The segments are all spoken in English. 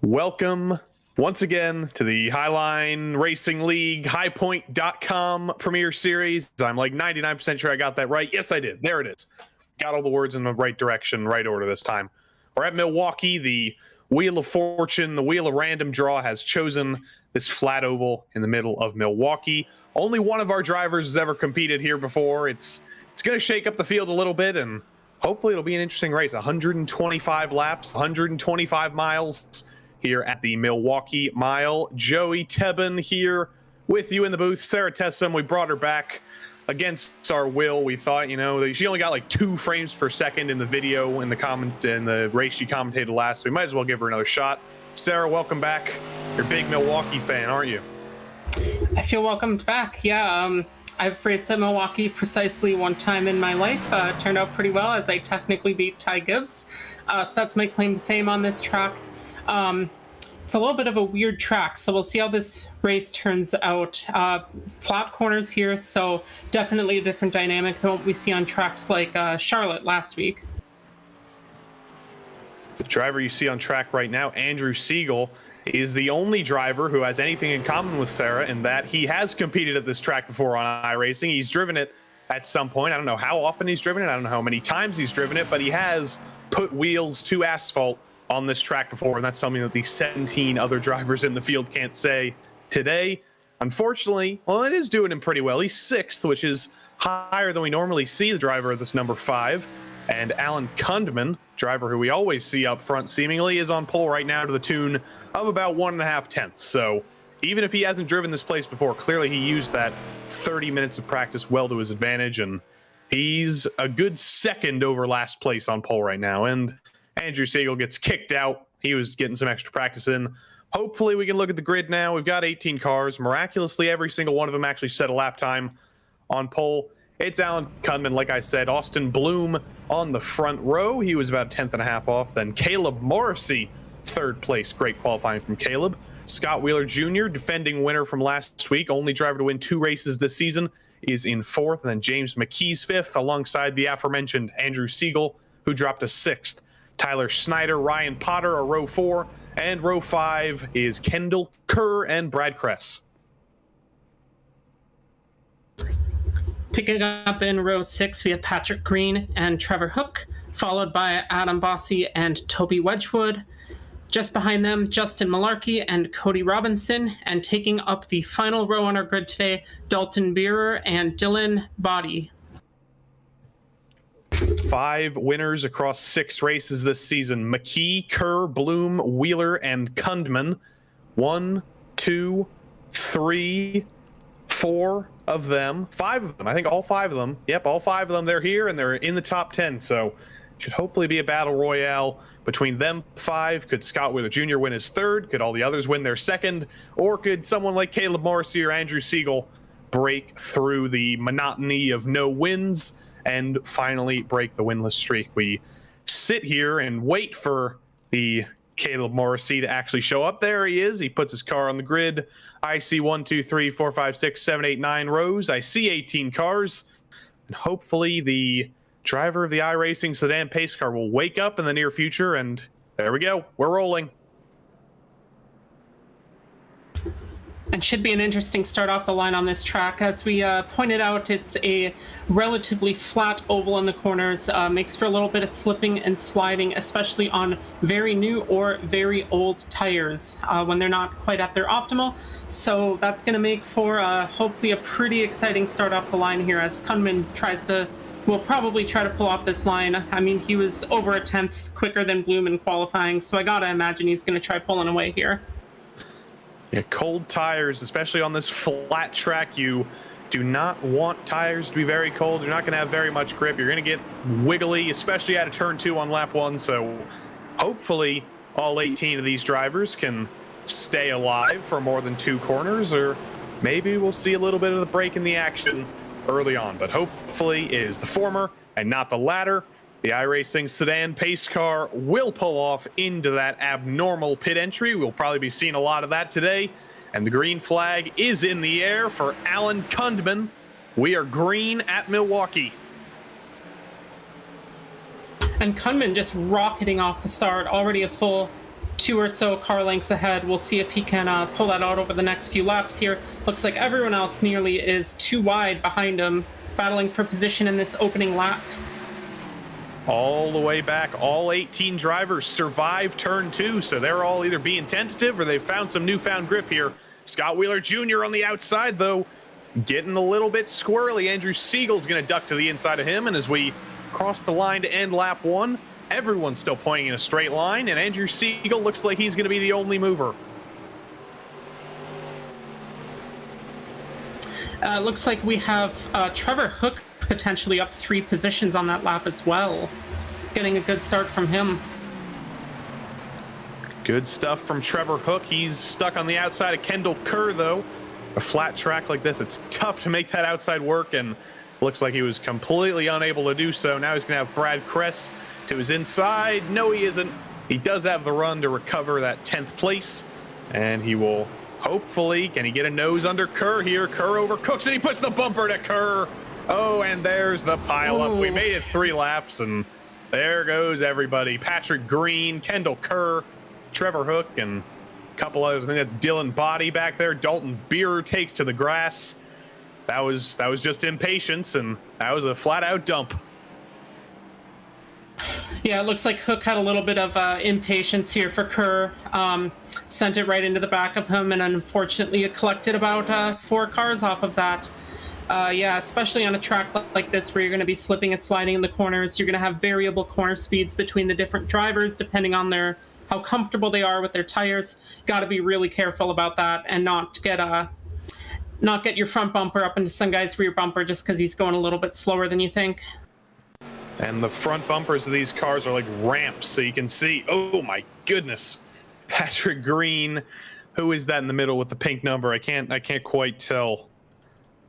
Welcome once again to the Highline Racing League highpoint.com Premier Series. I'm like 99% sure I got that right. Yes, I did. There it is. Got all the words in the right direction, right order this time. We're at Milwaukee. The Wheel of Fortune, the Wheel of Random Draw has chosen this flat oval in the middle of Milwaukee. Only one of our drivers has ever competed here before. It's going to shake up the field a little bit, and hopefully it'll be an interesting race. 125 laps, 125 miles here at the Milwaukee Mile. Joey Tebben here with you in the booth. Sarah Tessum, we brought her back against our will. We thought, she only got like 2 frames per second in the video in the race she commentated last, so we might as well give her another shot. Sarah, welcome back. You're a big Milwaukee fan, aren't you? I feel welcomed back. Yeah, I've raced at Milwaukee precisely one time in my life. Turned out pretty well, as I technically beat Ty Gibbs. So that's my claim to fame on this track. It's a little bit of a weird track, so we'll see how this race turns out. Flat corners here, so definitely a different dynamic than what we see on tracks like Charlotte last week. The driver you see on track right now, Andrew Siegel, is the only driver who has anything in common with Sarah in that he has competed at this track before on iRacing. He's driven it at some point. I don't know how often he's driven it. I don't know how many times he's driven it, but he has put wheels to asphalt on this track before, and that's something that the 17 other drivers in the field can't say today. Unfortunately, well, it is doing him pretty well. He's 6th, which is higher than we normally see the driver of this number 5. And Alan Kundman, driver who we always see up front seemingly, is on pole right now to the tune of about 1.5 tenths. So even if he hasn't driven this place before, clearly he used that 30 minutes of practice well to his advantage, and he's a good second over last place on pole right now. And Andrew Siegel gets kicked out. He was getting some extra practice in. Hopefully we can look at the grid now. We've got 18 cars. Miraculously, every single one of them actually set a lap time on pole. It's Alan Kundman, like I said. Austin Bloom on the front row. He was about 1.5 off. Then Caleb Morrissey, 3rd place. Great qualifying from Caleb. Scott Wheeler Jr., defending winner from last week, only driver to win 2 races this season, is in 4th. And then James McKee's 5th, alongside the aforementioned Andrew Siegel, who dropped to 6th. Tyler Snyder, Ryan Potter are row 4, and row 5 is Kendall Kerr and Brad Kress. Picking up in row 6, we have Patrick Green and Trevor Hook, followed by Adam Bossy and Toby Wedgwood. Just behind them, Justin Malarkey and Cody Robinson, and taking up the final row on our grid today, Dalton Beerer and Dylan Boddy. 5 winners across 6 races this season. McKee, Kerr, Bloom, Wheeler, and Kundman. 1, 2, 3, 4 of them. 5 of them. I think all 5 of them. Yep, all 5 of them. They're here, and they're in the top 10. So should hopefully be a battle royale between them 5. Could Scott Wheeler Jr. win his 3rd? Could all the others win their 2nd? Or could someone like Caleb Morrissey or Andrew Siegel break through the monotony of no wins and finally break the winless streak? We sit here and wait for the Caleb Morrissey to actually show up. There he is. He puts his car on the grid. I see 1, 2, 3, 4, 5, 6, 7, 8, 9 rows. I see 18 cars. And hopefully the driver of the iRacing sedan pace car will wake up in the near future. And there we go. We're rolling. And should be an interesting start off the line on this track. As we pointed out, it's a relatively flat oval in the corners. Makes for a little bit of slipping and sliding, especially on very new or very old tires when they're not quite at their optimal. So that's going to make for hopefully a pretty exciting start off the line here, as Kundman will probably try to pull off this line. I mean, he was over a 10th quicker than Bloom in qualifying, so I got to imagine he's going to try pulling away here. Yeah, cold tires, especially on this flat track, you do not want tires to be very cold. You're not going to have very much grip. You're going to get wiggly, especially out of turn 2 on lap 1. So hopefully all 18 of these drivers can stay alive for more than 2 corners, or maybe we'll see a little bit of the break in the action early on. But hopefully it is the former and not the latter. The iRacing sedan pace car will pull off into that abnormal pit entry. We'll probably be seeing a lot of that today. And the green flag is in the air for Alan Kundman. We are green at Milwaukee. And Kundman just rocketing off the start, already a full 2 or so car lengths ahead. We'll see if he can pull that out over the next few laps here. Looks like everyone else nearly is too wide behind him, battling for position in this opening lap. All the way back, all 18 drivers survived turn 2, so they're all either being tentative or they've found some newfound grip here. Scott Wheeler Jr. on the outside, though, getting a little bit squirrely. Andrew Siegel's going to duck to the inside of him, and as we cross the line to end lap 1, everyone's still pointing in a straight line, and Andrew Siegel looks like he's going to be the only mover. Looks like we have Trevor Hook potentially up 3 positions on that lap as well. Getting a good start from him. Good stuff from Trevor Hook. He's stuck on the outside of Kendall Kerr, though. A flat track like this, it's tough to make that outside work, and looks like he was completely unable to do so. Now he's going to have Brad Kress to his inside. No, he isn't. He does have the run to recover that 10th place, and he will hopefully, can he get a nose under Kerr here? Kerr overcooks, and he puts the bumper to Kerr. Oh, and there's the pileup. We made it 3 laps, and there goes everybody. Patrick Green, Kendall Kerr, Trevor Hook, and a couple others. I think that's Dylan Body back there. Dalton Beer takes to the grass. That was just impatience, and that was a flat-out dump. Yeah, it looks like Hook had a little bit of impatience here for Kerr. Sent it right into the back of him, and unfortunately it collected about 4 cars off of that. Yeah, especially on a track like this where you're going to be slipping and sliding in the corners, you're going to have variable corner speeds between the different drivers depending on how comfortable they are with their tires. Got to be really careful about that and not get your front bumper up into some guy's rear bumper just because he's going a little bit slower than you think. And the front bumpers of these cars are like ramps, so you can see, oh my goodness, Patrick Green. Who is that in the middle with the pink number? I can't quite tell.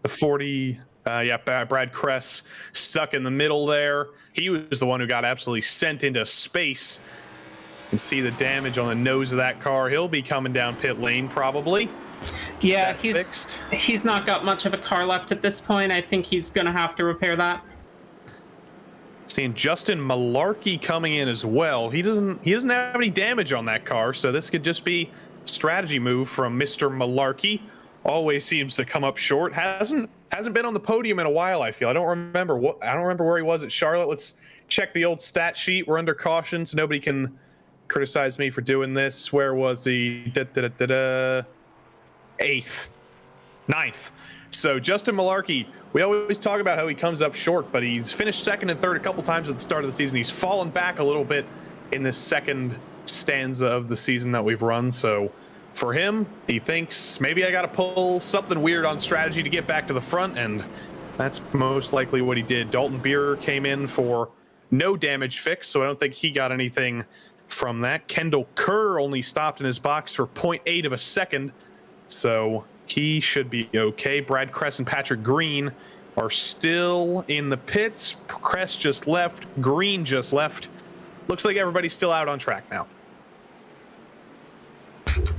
The 40, Brad Kress stuck in the middle there. He was the one who got absolutely sent into space. You can see the damage on the nose of that car. He'll be coming down pit lane probably. Yeah, he's not got much of a car left at this point. I think he's going to have to repair that. Seeing Justin Malarkey coming in as well. He doesn't have any damage on that car, so this could just be a strategy move from Mr. Malarkey. Always seems to come up short. Hasn't been on the podium in a while, I feel. I don't remember where he was at Charlotte. Let's check the old stat sheet. We're under caution, so nobody can criticize me for doing this. Where was he? 8th. 9th. So Justin Malarkey, we always talk about how he comes up short, but he's finished 2nd and 3rd a couple times at the start of the season. He's fallen back a little bit in this second stanza of the season that we've run. So for him, he thinks maybe I got to pull something weird on strategy to get back to the front, and that's most likely what he did. Dalton Beer came in for no damage fix, so I don't think he got anything from that. Kendall Kerr only stopped in his box for 0.8 of a second, so he should be okay. Brad Kress and Patrick Green are still in the pits. Kress just left. Green just left. Looks like everybody's still out on track now.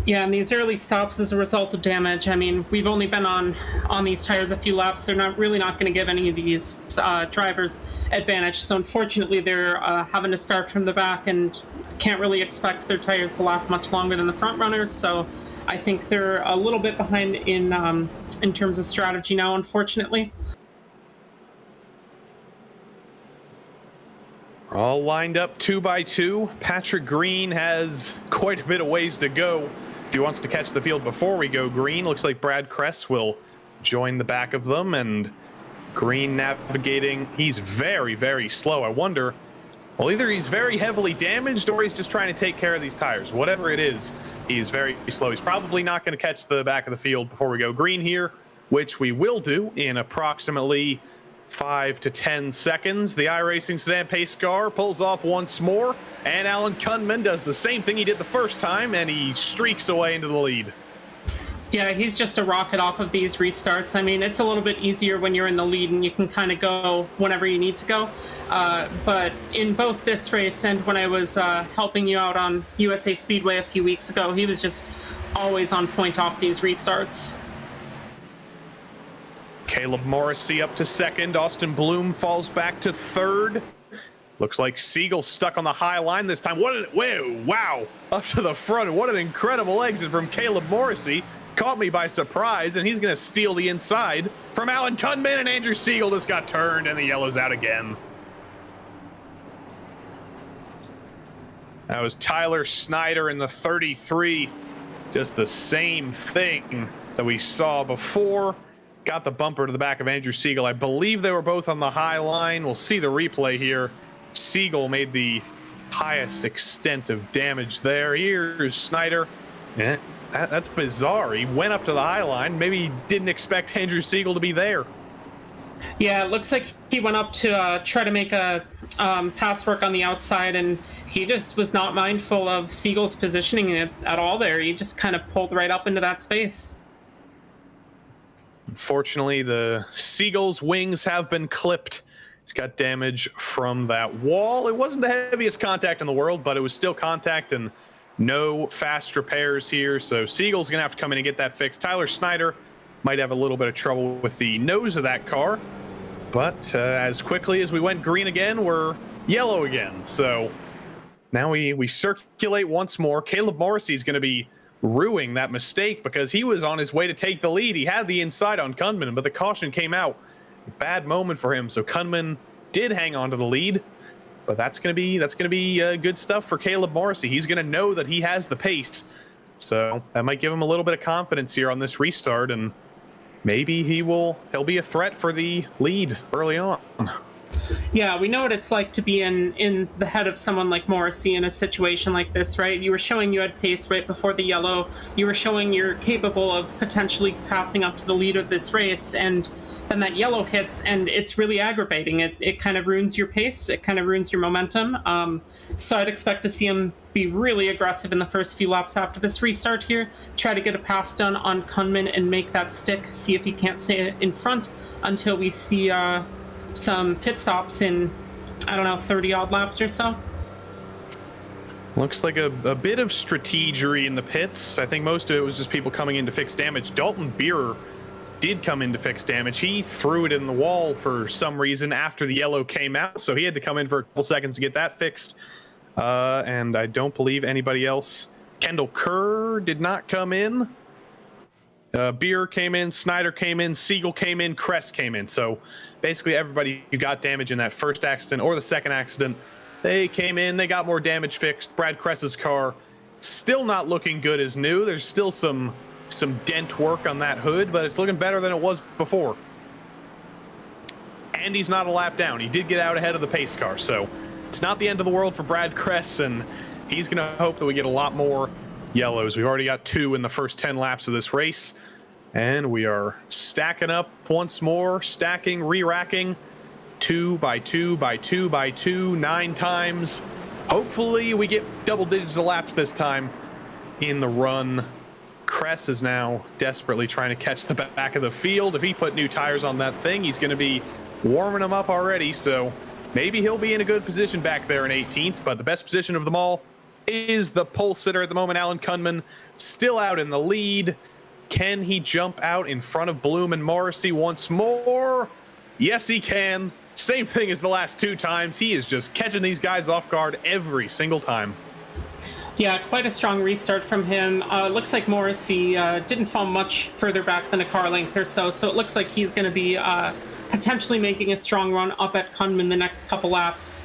Yeah, and these early stops as a result of damage. I mean, we've only been on these tires a few laps. They're not going to give any of these drivers advantage. So unfortunately, they're having to start from the back and can't really expect their tires to last much longer than the front runners. So I think they're a little bit behind in terms of strategy now, unfortunately. All lined up 2 by 2. Patrick Green has quite a bit of ways to go if he wants to catch the field before we go green. Looks like Brad Kress will join the back of them, and Green navigating. He's very, very slow. I wonder, well, either he's very heavily damaged or he's just trying to take care of these tires. Whatever it is, he's very slow. He's probably not going to catch the back of the field before we go green here, which we will do in approximately 5 to 10 seconds. The iRacing sedan pace car pulls off once more, and Alan Kunman does the same thing he did the first time, and he streaks away into the lead. Yeah, he's just a rocket off of these restarts. I mean, it's a little bit easier when you're in the lead and you can kind of go whenever you need to go. But in both this race and when I was helping you out on USA Speedway a few weeks ago, he was just always on point off these restarts. Caleb Morrissey up to second. Austin Bloom falls back to third. Looks like Siegel stuck on the high line this time. Wow, up to the front. What an incredible exit from Caleb Morrissey. Caught me by surprise, and he's going to steal the inside from Alan Kunman, and Andrew Siegel just got turned, and the yellow's out again. That was Tyler Snyder in the 33. Just the same thing that we saw before. Got the bumper to the back of Andrew Siegel. I believe they were both on the high line. We'll see the replay here. Siegel made the highest extent of damage there. Here's Snyder. Yeah, that's bizarre. He went up to the high line. Maybe he didn't expect Andrew Siegel to be there. Yeah, it looks like he went up to try to make a pass work on the outside, and he just was not mindful of Siegel's positioning at all there. He just kind of pulled right up into that space. Unfortunately, the Siegel's wings have been clipped. He's got damage from that wall. It wasn't the heaviest contact in the world, but it was still contact and no fast repairs here. So Siegel's going to have to come in and get that fixed. Tyler Snyder might have a little bit of trouble with the nose of that car. But as quickly as we went green again, we're yellow again. So now we circulate once more. Caleb Morrissey is going to be ruining that mistake because he was on his way to take the lead. He had the inside on Kunman, but the caution came out. Bad moment for him. So Kunman did hang on to the lead, but that's going to be good stuff for Caleb Morrissey. He's going to know that he has the pace. So that might give him a little bit of confidence here on this restart, and maybe he'll be a threat for the lead early on. Yeah, we know what it's like to be in the head of someone like Morrissey in a situation like this, right? You were showing you had pace right before the yellow. You were showing you're capable of potentially passing up to the lead of this race, and then that yellow hits, and it's really aggravating. It kind of ruins your pace. It kind of ruins your momentum. So I'd expect to see him be really aggressive in the first few laps after this restart here. Try to get a pass done on Kunman and make that stick. See if he can't stay in front until we see some pit stops in, I don't know, 30-odd laps or so. Looks like a bit of strategery in the pits. I think most of it was just people coming in to fix damage. Dalton Beerer did come in to fix damage. He threw it in the wall for some reason after the yellow came out, so he had to come in for a couple seconds to get that fixed. And I don't believe anybody else. Kendall Kerr did not come in. Beer came in, Snyder came in, Siegel came in, Kress came in. So basically everybody who got damage in that first accident or the second accident, they came in, they got more damage fixed. Brad Kress's car still not looking good as new. There's still some dent work on that hood, but it's looking better than it was before. And he's not a lap down. He did get out ahead of the pace car, so it's not the end of the world for Brad Kress, and he's going to hope that we get a lot more yellows. We've already got 2 in the first 10 laps of this race, and we are stacking up once more, stacking, re-racking, 2 by 2 by 2 by 2, 9 times. Hopefully we get double digits of laps this time in the run. Kress is now desperately trying to catch the back of the field. If he put new tires on that thing, he's going to be warming them up already, so maybe he'll be in a good position back there in 18th, but the best position of them all is the pole sitter at the moment. Alan Kunman still out in the lead. Can he jump out in front of Bloom and Morrissey once more? Yes, he can. Same thing as the last 2 times. He is just catching these guys off guard every single time. Yeah, quite a strong restart from him. Looks like Morrissey didn't fall much further back than a car length or so, so it looks like he's going to be potentially making a strong run up at Kunman the next couple laps.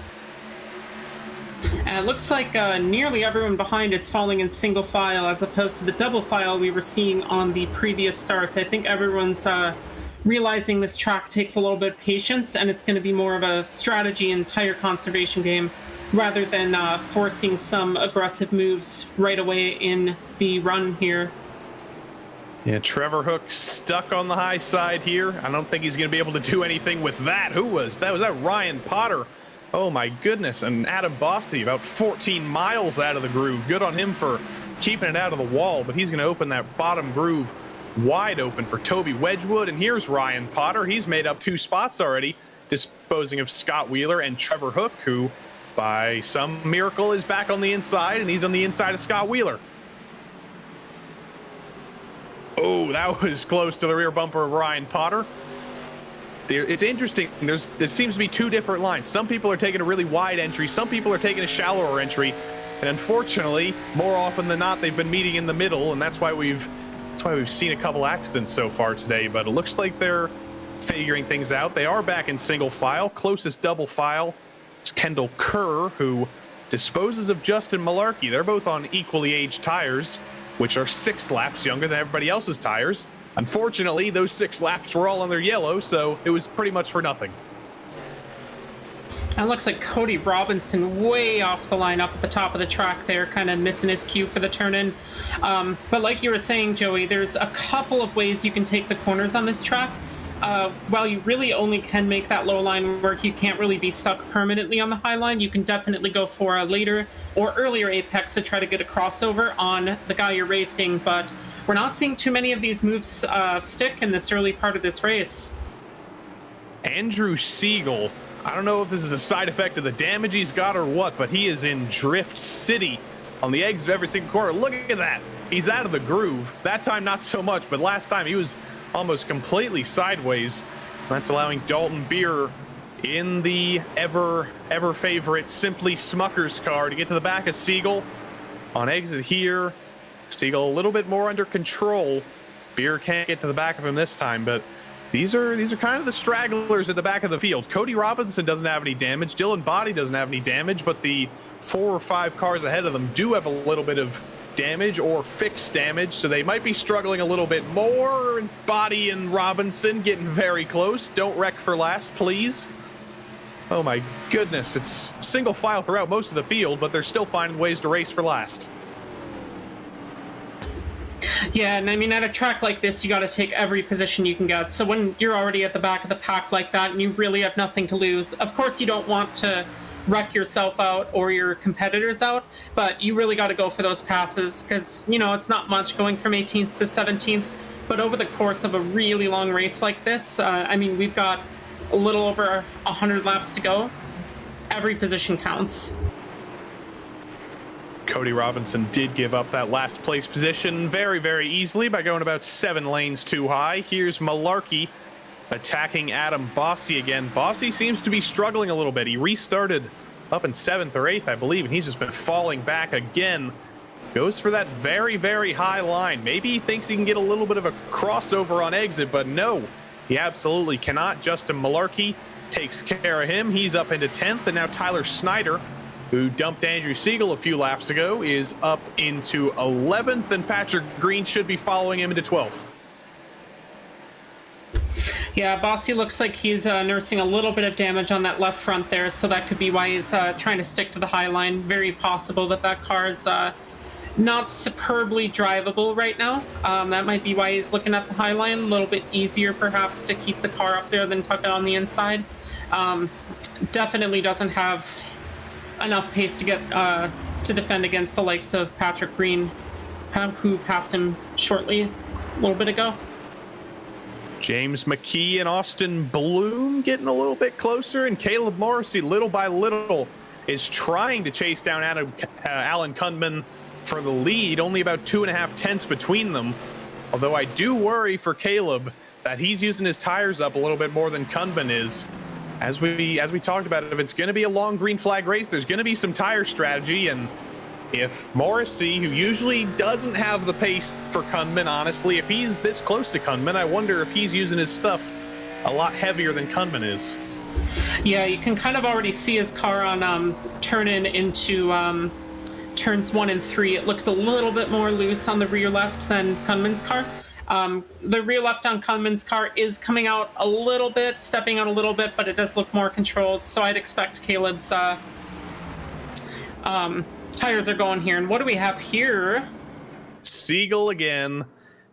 And it looks like nearly everyone behind is falling in single file as opposed to the double file we were seeing on the previous starts. I think everyone's realizing this track takes a little bit of patience, and it's going to be more of a strategy and tire conservation game rather than forcing some aggressive moves right away in the run here. Yeah, Trevor Hook stuck on the high side here. I don't think he's going to be able to do anything with that. Who was that? Was that Ryan Potter? Oh my goodness. And Adam Bossy about 14 miles out of the groove. Good on him for keeping it out of the wall, but he's going to open that bottom groove wide open for Toby Wedgwood. And here's Ryan Potter. He's made up 2 spots already, disposing of Scott Wheeler and Trevor Hook, who by some miracle is back on the inside, and he's on the inside of Scott Wheeler. Oh, that was close to the rear bumper of Ryan Potter. It's interesting. There seems to be two different lines. Some people are taking a really wide entry. Some people are taking a shallower entry. And unfortunately, more often than not, they've been meeting in the middle, and that's why we've seen a couple accidents so far today. But it looks like they're figuring things out. They are back in single file. Closest double file is Kendall Kerr, who disposes of Justin Malarkey. They're both on equally aged tires, which are 6 laps younger than everybody else's tires. Unfortunately, those 6 laps were all on their yellow, so it was pretty much for nothing. It looks like Cody Robinson way off the line up at the top of the track there, kind of missing his cue for the turn-in. But like you were saying, Joey, there's a couple of ways you can take the corners on this track. While you really only can make that low line work, you can't really be stuck permanently on the high line. You can definitely go for a later or earlier apex to try to get a crossover on the guy you're racing, but we're not seeing too many of these moves stick in this early part of this race. Andrew Siegel, I don't know if this is a side effect of the damage he's got or what, but he is in Drift City on the exit of every single corner. Look at that. He's out of the groove. That time, not so much, but last time he was almost completely sideways. That's allowing Dalton Beer in the ever favorite Simply Smuckers car to get to the back of Siegel. On exit here, Siegel a little bit more under control. Beer can't get to the back of him this time, but these are kind of the stragglers at the back of the field. Cody Robinson doesn't have any damage. Dylan Body doesn't have any damage, but the 4 or 5 cars ahead of them do have a little bit of damage or fixed damage, so they might be struggling a little bit more. Body and Robinson getting very close. Don't wreck for last, please. Oh my goodness, it's single file throughout most of the field, but they're still finding ways to race for last. Yeah, and I mean, at a track like this, you got to take every position you can get. So when you're already at the back of the pack like that and you really have nothing to lose, of course you don't want to wreck yourself out or your competitors out, but you really got to go for those passes because, you know, it's not much going from 18th to 17th, but over the course of a really long race like this, I mean, we've got a little over 100 laps to go. Every position counts. Cody Robinson did give up that last place position very, very easily by going about 7 lanes too high. Here's Malarkey attacking Adam Bossy again. Bossy seems to be struggling a little bit. He restarted up in 7th or 8th, I believe, and he's just been falling back again. Goes for that very, very high line. Maybe he thinks he can get a little bit of a crossover on exit, but no, he absolutely cannot. Justin Malarkey takes care of him. He's up into 10th, and now Tyler Snyder, who dumped Andrew Siegel a few laps ago, is up into 11th, and Patrick Green should be following him into 12th. Yeah, Bossy looks like he's nursing a little bit of damage on that left front there, so that could be why he's trying to stick to the high line. Very possible that that car is not superbly drivable right now. That might be why he's looking at the high line. A little bit easier, perhaps, to keep the car up there than tuck it on the inside. Definitely doesn't have enough pace to get to defend against the likes of Patrick Green, who passed him shortly a little bit ago. James McKee and Austin Bloom getting a little bit closer, and Caleb Morrissey, little by little, is trying to chase down Alan Kundman for the lead. Only about 2.5 tenths between them. Although I do worry for Caleb that he's using his tires up a little bit more than Kundman is. As we talked about, if it's going to be a long green flag race, there's going to be some tire strategy, and if Morrissey, who usually doesn't have the pace for Kundman, honestly, if he's this close to Kundman, I wonder if he's using his stuff a lot heavier than Kundman is. Yeah, you can kind of already see his car on turn-in into turns 1 and 3. It looks a little bit more loose on the rear left than Kundman's car. The rear left on Kundman's car is coming out a little bit, stepping out a little bit, but it does look more controlled, so I'd expect Caleb's tires are going here. And what do we have here? Siegel again.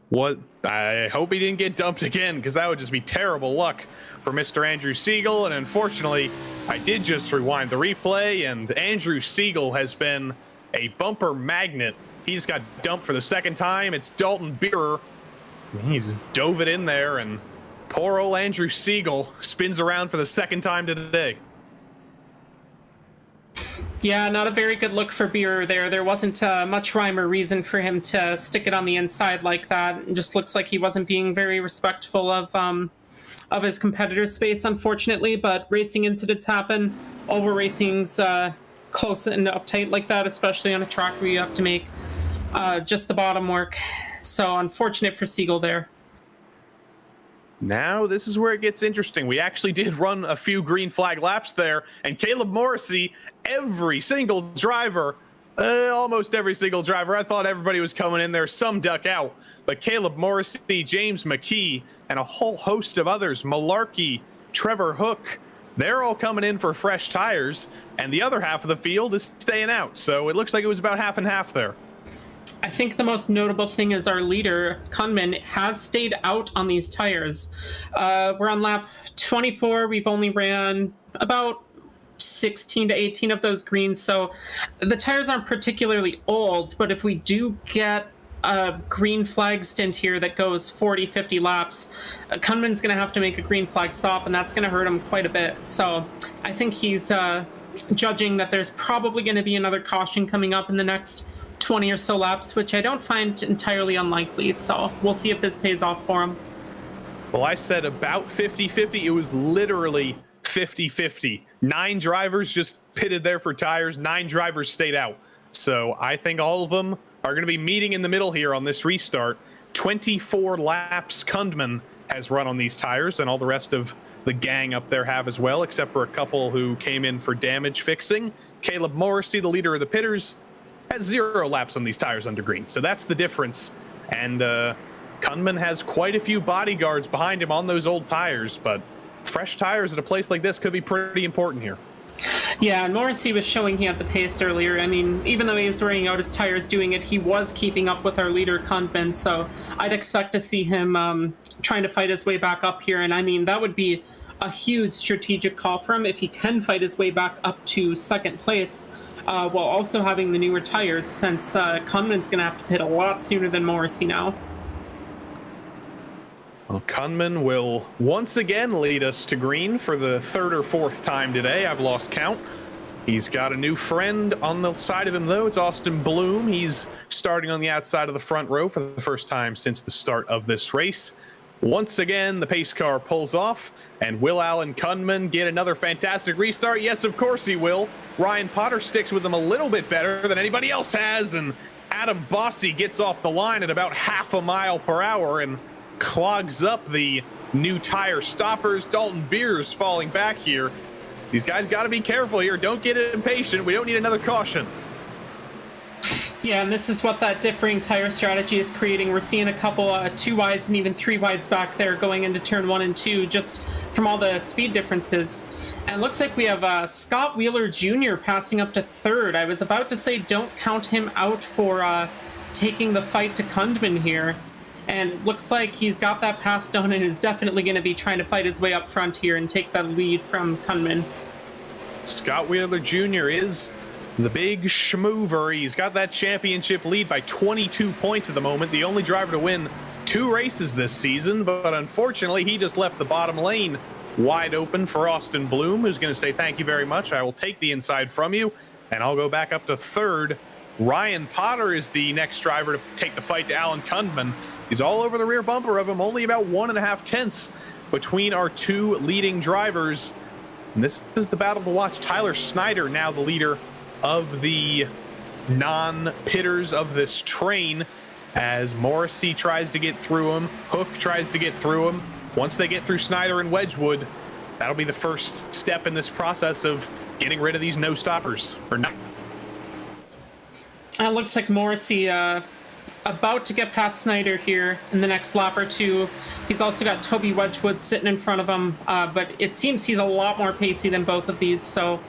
What? I hope he didn't get dumped again, because that would just be terrible luck for Mr. Andrew Siegel. And unfortunately, I did just rewind the replay, and Andrew Siegel has been a bumper magnet. He's got dumped for the second time. It's Dalton Beer. He just dove it in there, and poor old Andrew Siegel spins around for the second time today. Yeah, not a very good look for Beer there. There wasn't much rhyme or reason for him to stick it on the inside like that. It just looks like he wasn't being very respectful of of his competitor's space, unfortunately, but racing incidents happen. Over racing's close and uptight like that, especially on a track where you have to make just the bottom work. So unfortunate for Siegel there. Now, this is where it gets interesting. We actually did run a few green flag laps there, and Caleb Morrissey, every single driver, almost every single driver, I thought everybody was coming in there, some duck out. But Caleb Morrissey, James McKee, and a whole host of others, Malarkey, Trevor Hook, they're all coming in for fresh tires, and the other half of the field is staying out. So it looks like it was about half and half there. I think the most notable thing is our leader, Kunman, has stayed out on these tires. We're on lap 24. We've only ran about 16 to 18 of those greens, so the tires aren't particularly old, but if we do get a green flag stint here that goes 40, 50 laps, Kunman's going to have to make a green flag stop, and that's going to hurt him quite a bit. So I think he's judging that there's probably going to be another caution coming up in the next 20 or so laps, which I don't find entirely unlikely, so we'll see if this pays off for him. Well, I said about 50-50. It was literally 50-50. 9 drivers just pitted there for tires. 9 drivers stayed out. So I think all of them are going to be meeting in the middle here on this restart. 24 laps Kundman has run on these tires, and all the rest of the gang up there have as well, except for a couple who came in for damage fixing. Caleb Morrissey, the leader of the pitters, has 0 laps on these tires under green. So that's the difference. And Kunman has quite a few bodyguards behind him on those old tires, but fresh tires at a place like this could be pretty important here. Yeah, and Morrissey was showing he had the pace earlier. I mean, even though he was wearing out his tires doing it, he was keeping up with our leader, Kunman, so I'd expect to see him trying to fight his way back up here. And I mean, that would be a huge strategic call for him if he can fight his way back up to second place, while also having the newer tires, since Kunman's going to have to pit a lot sooner than Morrissey now. Well, Kunman will once again lead us to green for the 3rd or 4th time today. I've lost count. He's got a new friend on the side of him, though. It's Austin Bloom. He's starting on the outside of the front row for the first time since the start of this race. Once again, the pace car pulls off, and will Alan Kunman get another fantastic restart? Yes, of course he will. Ryan Potter sticks with him a little bit better than anybody else has, and Adam Bossy gets off the line at about half a mile per hour and clogs up the new tire stoppers. Dalton Beers falling back here. These guys got to be careful here. Don't get impatient. We don't need another caution. Yeah, and this is what that differing tire strategy is creating. We're seeing a couple 2 wides and even 3 wides back there going into turn 1 and 2 just from all the speed differences. And it looks like we have Scott Wheeler Jr. passing up to 3rd. I was about to say don't count him out for taking the fight to Kunman here. And it looks like he's got that pass down and is definitely going to be trying to fight his way up front here and take that lead from Kunman. Scott Wheeler Jr. is the big schmoover. He's got that championship lead by 22 points at the moment. The only driver to win 2 races this season, but unfortunately he just left the bottom lane wide open for Austin Bloom, who's going to say thank you very much. I will take the inside from you, and I'll go back up to 3rd. Ryan Potter is the next driver to take the fight to Alan Kunman. He's all over the rear bumper of him, only about 1.5 tenths between our 2 leading drivers. And this is the battle to watch. Tyler Snyder now the leader of the non-pitters of this train, as Morrissey tries to get through him. Hook tries to get through him. Once they get through Snyder and Wedgwood, that'll be the first step in this process of getting rid of these no stoppers, or not. It looks like Morrissey about to get past Snyder here in the next lap or 2. He's also got Toby Wedgwood sitting in front of him, but it seems he's a lot more pacey than both of these, so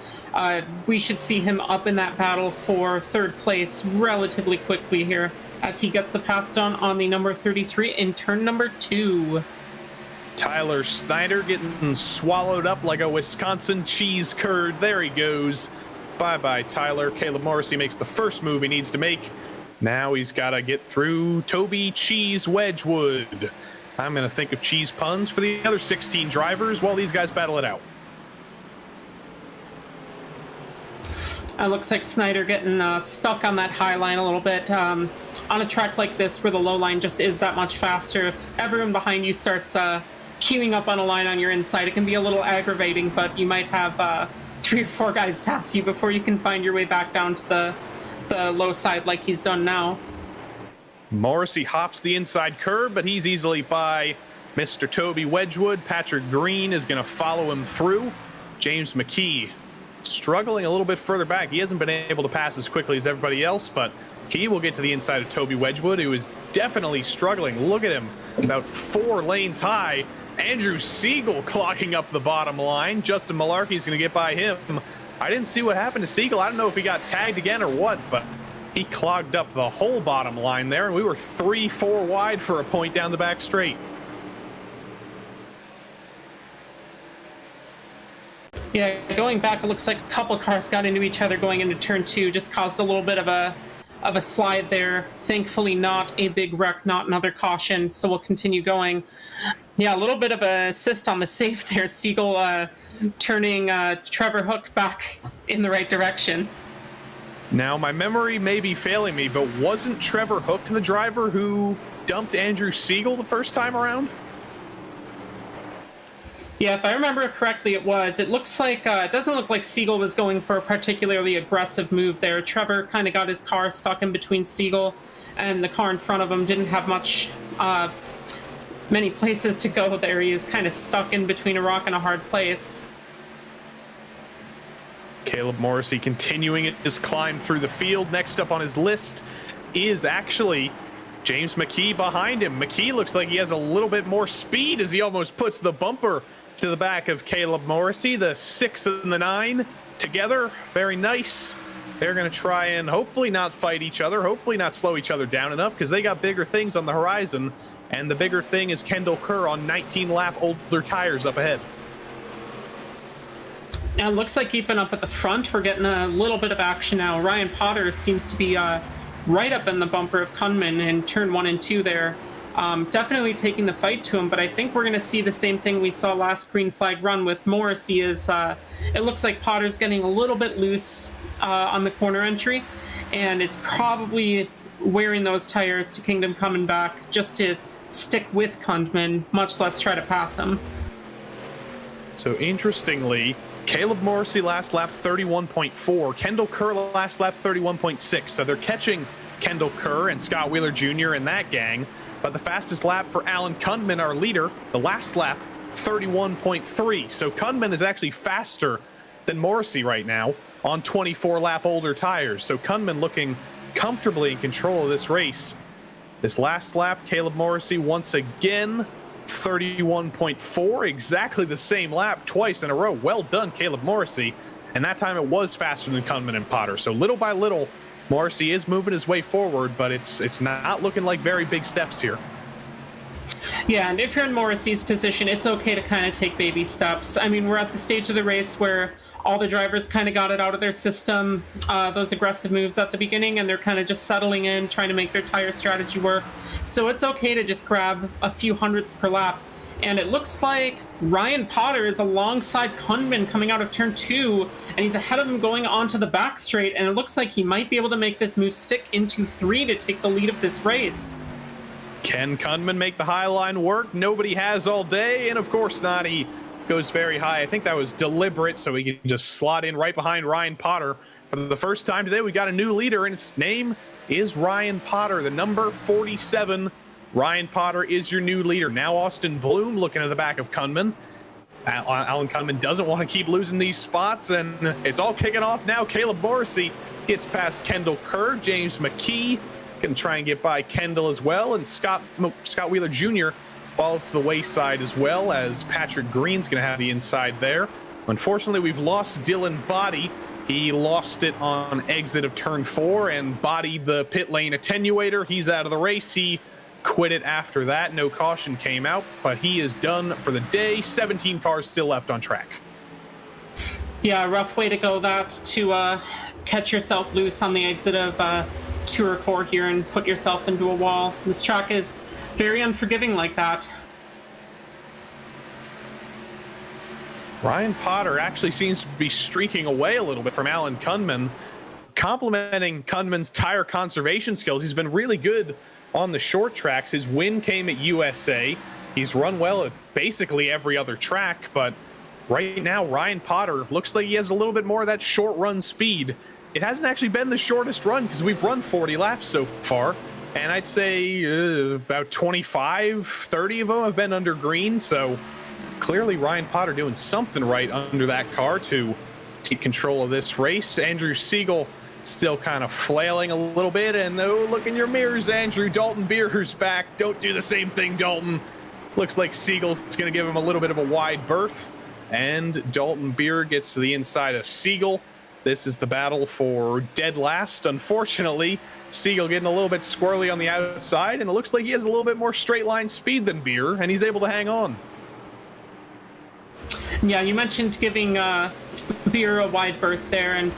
we should see him up in that battle for 3rd place relatively quickly here as he gets the pass down on the number 33 in turn number 2. Tyler Snyder getting swallowed up like a Wisconsin cheese curd. There he goes. Bye-bye, Tyler. Caleb Morrissey makes the first move he needs to make. Now he's got to get through Toby Cheese Wedgwood. I'm going to think of cheese puns for the other 16 drivers while these guys battle it out. It looks like Snyder getting stuck on that high line a little bit. On a track like this where the low line just is that much faster, if everyone behind you starts queuing up on a line on your inside, it can be a little aggravating, but you might have 3 or 4 guys pass you before you can find your way back down to the low side like he's done now. Morrissey hops the inside curb, but he's easily by Mr. Toby Wedgwood. Patrick Green is going to follow him through. James McKee struggling a little bit further back. He hasn't been able to pass as quickly as everybody else, but he will get to the inside of Toby Wedgwood, who is definitely struggling. Look at him, about 4 lanes high. Andrew Siegel clogging up the bottom line. Justin Malarkey is going to get by him. I didn't see what happened to Siegel. I don't know if he got tagged again or what, but he clogged up the whole bottom line there, and we were 3-4 wide for a point down the back straight. Yeah, going back, it looks like a couple cars got into each other going into turn 2, just caused a little bit of a slide there. Thankfully not a big wreck, not another caution, so we'll continue going. Yeah, a little bit of a assist on the safe there. Siegel turning Trevor Hook back in the right direction. Now, my memory may be failing me, but wasn't Trevor Hook the driver who dumped Andrew Siegel the first time around? Yeah, if I remember correctly, it was. It looks like, it doesn't look like Siegel was going for a particularly aggressive move there. Trevor kind of got his car stuck in between Siegel and the car in front of him. Didn't have many places to go there. He was kind of stuck in between a rock and a hard place. Caleb Morrissey continuing his climb through the field. Next up on his list is actually James McKee behind him. McKee looks like he has a little bit more speed as he almost puts the bumper to the back of Caleb Morrissey. The 6 and the 9 together. Very nice. They're going to try and hopefully not fight each other, hopefully not slow each other down enough, because they got bigger things on the horizon, and the bigger thing is Kendall Kerr on 19-lap older tires up ahead. Now, it looks like keeping up at the front, we're getting a little bit of action now. Ryan Potter seems to be right up in the bumper of Kunman in turn 1 and 2 there. Definitely taking the fight to him, but I think we're going to see the same thing we saw last green flag run with Morrissey. Is it looks like Potter's getting a little bit loose on the corner entry, and is probably wearing those tires to Kingdom coming back just to stick with Kundman, much less try to pass him. So interestingly, Caleb Morrissey last lap 31.4, Kendall Kerr last lap 31.6. So they're catching Kendall Kerr and Scott Wheeler Jr. in that gang. But the fastest lap for Alan Kundman, our leader, the last lap 31.3. So Kundman is actually faster than Morrissey right now on 24-lap older tires. So Kundman looking comfortably in control of this race. This last lap, Caleb Morrissey once again 31.4, exactly the same lap twice in a row. Well done, Caleb Morrissey. And that time it was faster than Kundman and Potter. So little by little, Morrissey is moving his way forward, but it's not looking like very big steps here. Yeah, and if you're in Morrissey's position, it's okay to kind of take baby steps. I mean, we're at the stage of the race where all the drivers kind of got it out of their system, those aggressive moves at the beginning, and they're kind of just settling in, trying to make their tire strategy work. So it's okay to just grab a few hundredths per lap. And it looks like Ryan Potter is alongside Kundman coming out of turn 2, and he's ahead of him going onto the back straight, and it looks like he might be able to make this move stick into 3 to take the lead of this race. Can Kundman make the high line work? Nobody has all day, and of course not. He goes very high. I think that was deliberate, so he can just slot in right behind Ryan Potter. For the first time today, we got a new leader, and his name is Ryan Potter, the number 47. Ryan Potter is your new leader. Now Austin Bloom looking at the back of Kundman. Alan Kundman doesn't want to keep losing these spots, and it's all kicking off now. Caleb Morrissey gets past Kendall Kerr. James McKee can try and get by Kendall as well, and Scott Wheeler Jr. falls to the wayside as well, as Patrick Green's going to have the inside there. Unfortunately, we've lost Dylan Body. He lost it on exit of turn 4 and bodied the pit lane attenuator. He's out of the race. He quit it after that. No caution came out, but he is done for the day. 17 cars still left on track. Yeah, rough way to go that, to catch yourself loose on the exit of 2 or 4 here and put yourself into a wall. This track is very unforgiving like that. Ryan Potter actually seems to be streaking away a little bit from Alan Kundman, complimenting Kundman's tire conservation skills. He's been really good on the short tracks. His win came at USA. He's run well at basically every other track, but right now, Ryan Potter looks like he has a little bit more of that short run speed. It hasn't actually been the shortest run because we've run 40 laps so far. And I'd say about 25, 30 of them have been under green. So clearly Ryan Potter doing something right under that car to take control of this race. Andrew Siegel still kind of flailing a little bit. And oh, look in your mirrors, Andrew. Dalton Beer's back. Don't do the same thing, Dalton. Looks like Siegel's going to give him a little bit of a wide berth. And Dalton Beer gets to the inside of Siegel. This is the battle for dead last. Unfortunately, Siegel getting a little bit squirrely on the outside, and it looks like he has a little bit more straight line speed than Beer, and he's able to hang on. Yeah, you mentioned giving Beer a wide berth there, and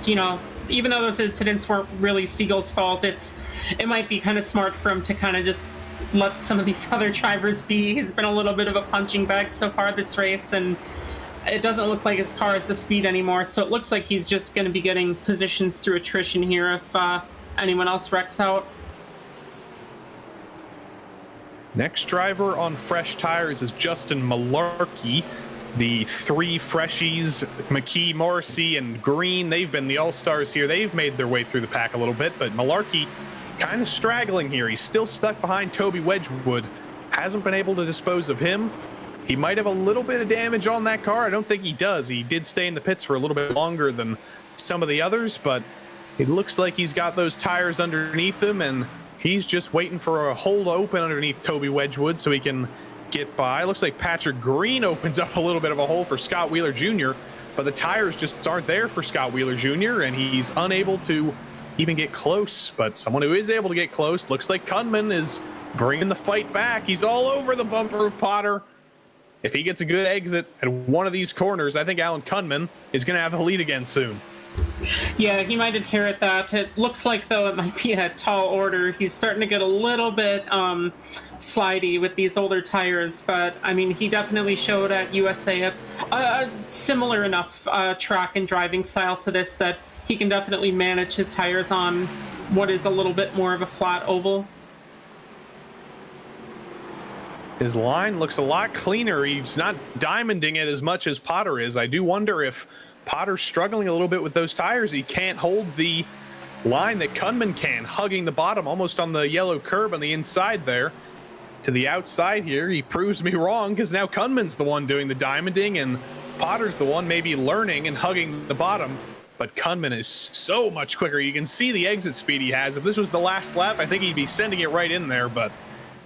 even though those incidents weren't really Siegel's fault, it might be kind of smart for him to kind of just let some of these other drivers be. He's been a little bit of a punching bag so far this race, and it doesn't look like his car has the speed anymore, so it looks like he's just going to be getting positions through attrition here if anyone else wrecks out. Next driver on fresh tires is Justin Malarkey. The three freshies, McKee, Morrissey, and Green, they've been the all-stars here. They've made their way through the pack a little bit, but Malarkey kind of straggling here. He's still stuck behind Toby Wedgwood. Hasn't been able to dispose of him. He might have a little bit of damage on that car. I don't think he does. He did stay in the pits for a little bit longer than some of the others, but it looks like he's got those tires underneath him, and he's just waiting for a hole to open underneath Toby Wedgwood so he can get by. Looks like Patrick Green opens up a little bit of a hole for Scott Wheeler Jr., but the tires just aren't there for Scott Wheeler Jr., and he's unable to even get close. But someone who is able to get close, looks like Kunman is bringing the fight back. He's all over the bumper of Potter. If he gets a good exit at one of these corners, I think Alan Kunman is going to have the lead again soon. Yeah, he might inherit that. It looks like, though, it might be a tall order. He's starting to get a little bit slidey with these older tires, but, I mean, he definitely showed at USA a similar enough track and driving style to this that he can definitely manage his tires on what is a little bit more of a flat oval. His line looks a lot cleaner. He's not diamonding it as much as Potter is. I do wonder if Potter's struggling a little bit with those tires. He can't hold the line that Kunman can, hugging the bottom almost on the yellow curb on the inside there. To the outside here, he proves me wrong because now Kunman's the one doing the diamonding and Potter's the one maybe learning and hugging the bottom. But Kunman is so much quicker. You can see the exit speed he has. If this was the last lap, I think he'd be sending it right in there, but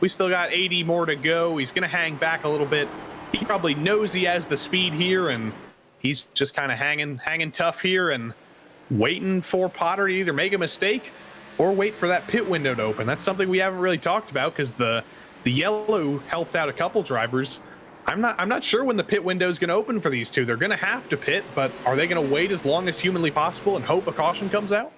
we still got 80 more to go. He's going to hang back a little bit. He probably knows he has the speed here, and he's just kind of hanging tough here and waiting for Potter to either make a mistake or wait for that pit window to open. That's something we haven't really talked about because the yellow helped out a couple drivers. I'm not sure when the pit window is going to open for these two. They're going to have to pit, but are they going to wait as long as humanly possible and hope a caution comes out?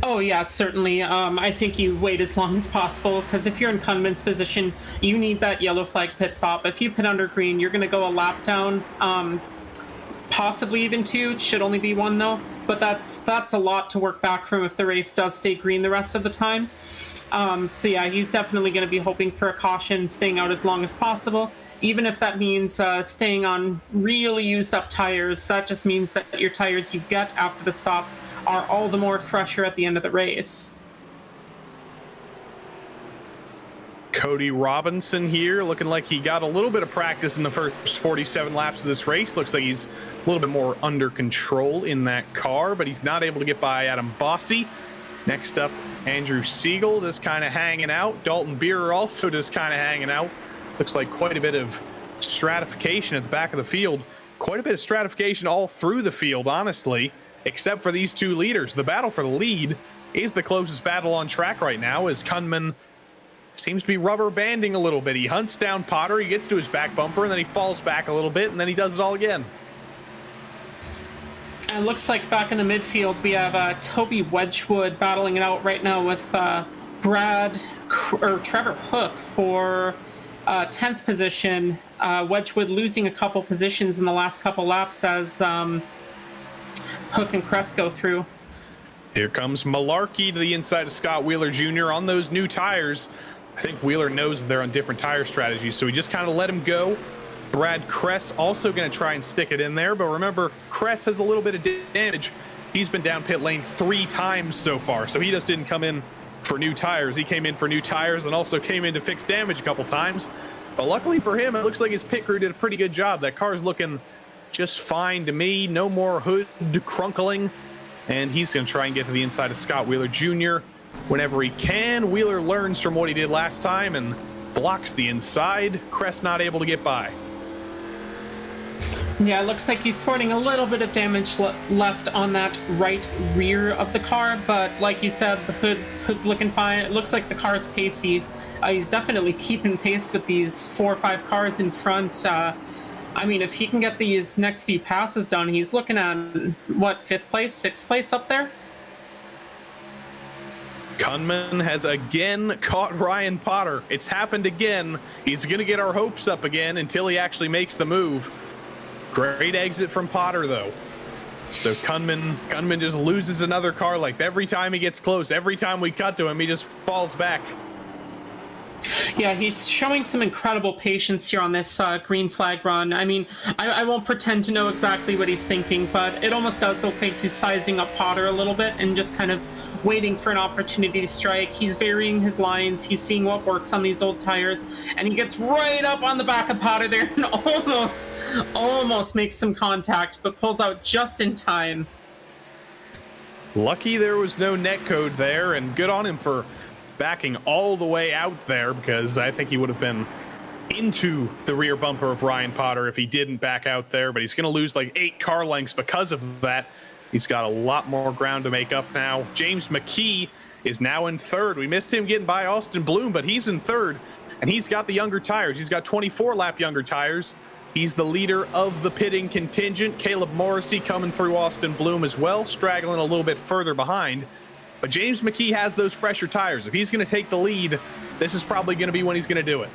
Oh, yeah, certainly. I think you wait as long as possible, because if you're in Kunman's position, you need that yellow flag pit stop. If you pit under green, you're going to go a lap down, possibly even two. It should only be one, though. But that's a lot to work back from if the race does stay green the rest of the time. So, yeah, he's definitely going to be hoping for a caution, staying out as long as possible. Even if that means staying on really used up tires, that just means that your tires you get after the stop are all the more fresher at the end of the race. Cody Robinson here, looking like he got a little bit of practice in the first 47 laps of this race. Looks like he's a little bit more under control in that car, but he's not able to get by Adam Bossy. Next up, Andrew Siegel just kind of hanging out. Dalton Beer also just kind of hanging out. Looks like quite a bit of stratification at the back of the field. Quite a bit of stratification all through the field, honestly, except for these two leaders. The battle for the lead is the closest battle on track right now, as Kunman seems to be rubber banding a little bit. He hunts down Potter, he gets to his back bumper, and then he falls back a little bit, and then he does it all again. And it looks like back in the midfield, we have Toby Wedgwood battling it out right now with Trevor Hook for 10th position. Wedgwood losing a couple positions in the last couple laps as Hook and Crest go through. Here comes Malarkey to the inside of Scott Wheeler Jr. on those new tires. I think Wheeler knows that they're on different tire strategies, so he just kind of let him go. Brad Kress also going to try and stick it in there, but remember, Kress has a little bit of damage. He's been down pit lane 3 times so far, so he just didn't come in for new tires. He came in for new tires and also came in to fix damage a couple times. But luckily for him, it looks like his pit crew did a pretty good job. That car's looking just fine to me. No more hood crunkling. And he's going to try and get to the inside of Scott Wheeler Jr. whenever he can. Wheeler learns from what he did last time and blocks the inside. Kress not able to get by. Yeah, it looks like he's sporting a little bit of damage left on that right rear of the car, but like you said, the hood's looking fine. It looks like the car's pacey. He's definitely keeping pace with these 4 or 5 cars in front. I mean, if he can get these next few passes done, he's looking at, what, 5th place, 6th place up there? Kunman has again caught Ryan Potter. It's happened again. He's going to get our hopes up again until he actually makes the move. Great exit from Potter, though. So Kunman just loses another car. Like every time he gets close, every time we cut to him, he just falls back. Yeah, he's showing some incredible patience here on this green flag run. I mean, I won't pretend to know exactly what he's thinking, but it almost does look like he's sizing up Potter a little bit and just kind of waiting for an opportunity to strike. He's varying his lines. He's seeing what works on these old tires, and he gets right up on the back of Potter there and almost makes some contact, but pulls out just in time. Lucky there was no netcode there, and good on him for backing all the way out there, because I think he would have been into the rear bumper of Ryan Potter if he didn't back out there, but he's going to lose like 8 car lengths because of that. He's got a lot more ground to make up now. James McKee is now in 3rd. We missed him getting by Austin Bloom, but he's in 3rd, and he's got the younger tires. He's got 24-lap younger tires. He's the leader of the pitting contingent. Caleb Morrissey coming through Austin Bloom as well, straggling a little bit further behind. But James McKee has those fresher tires. If he's going to take the lead, this is probably going to be when he's going to do it.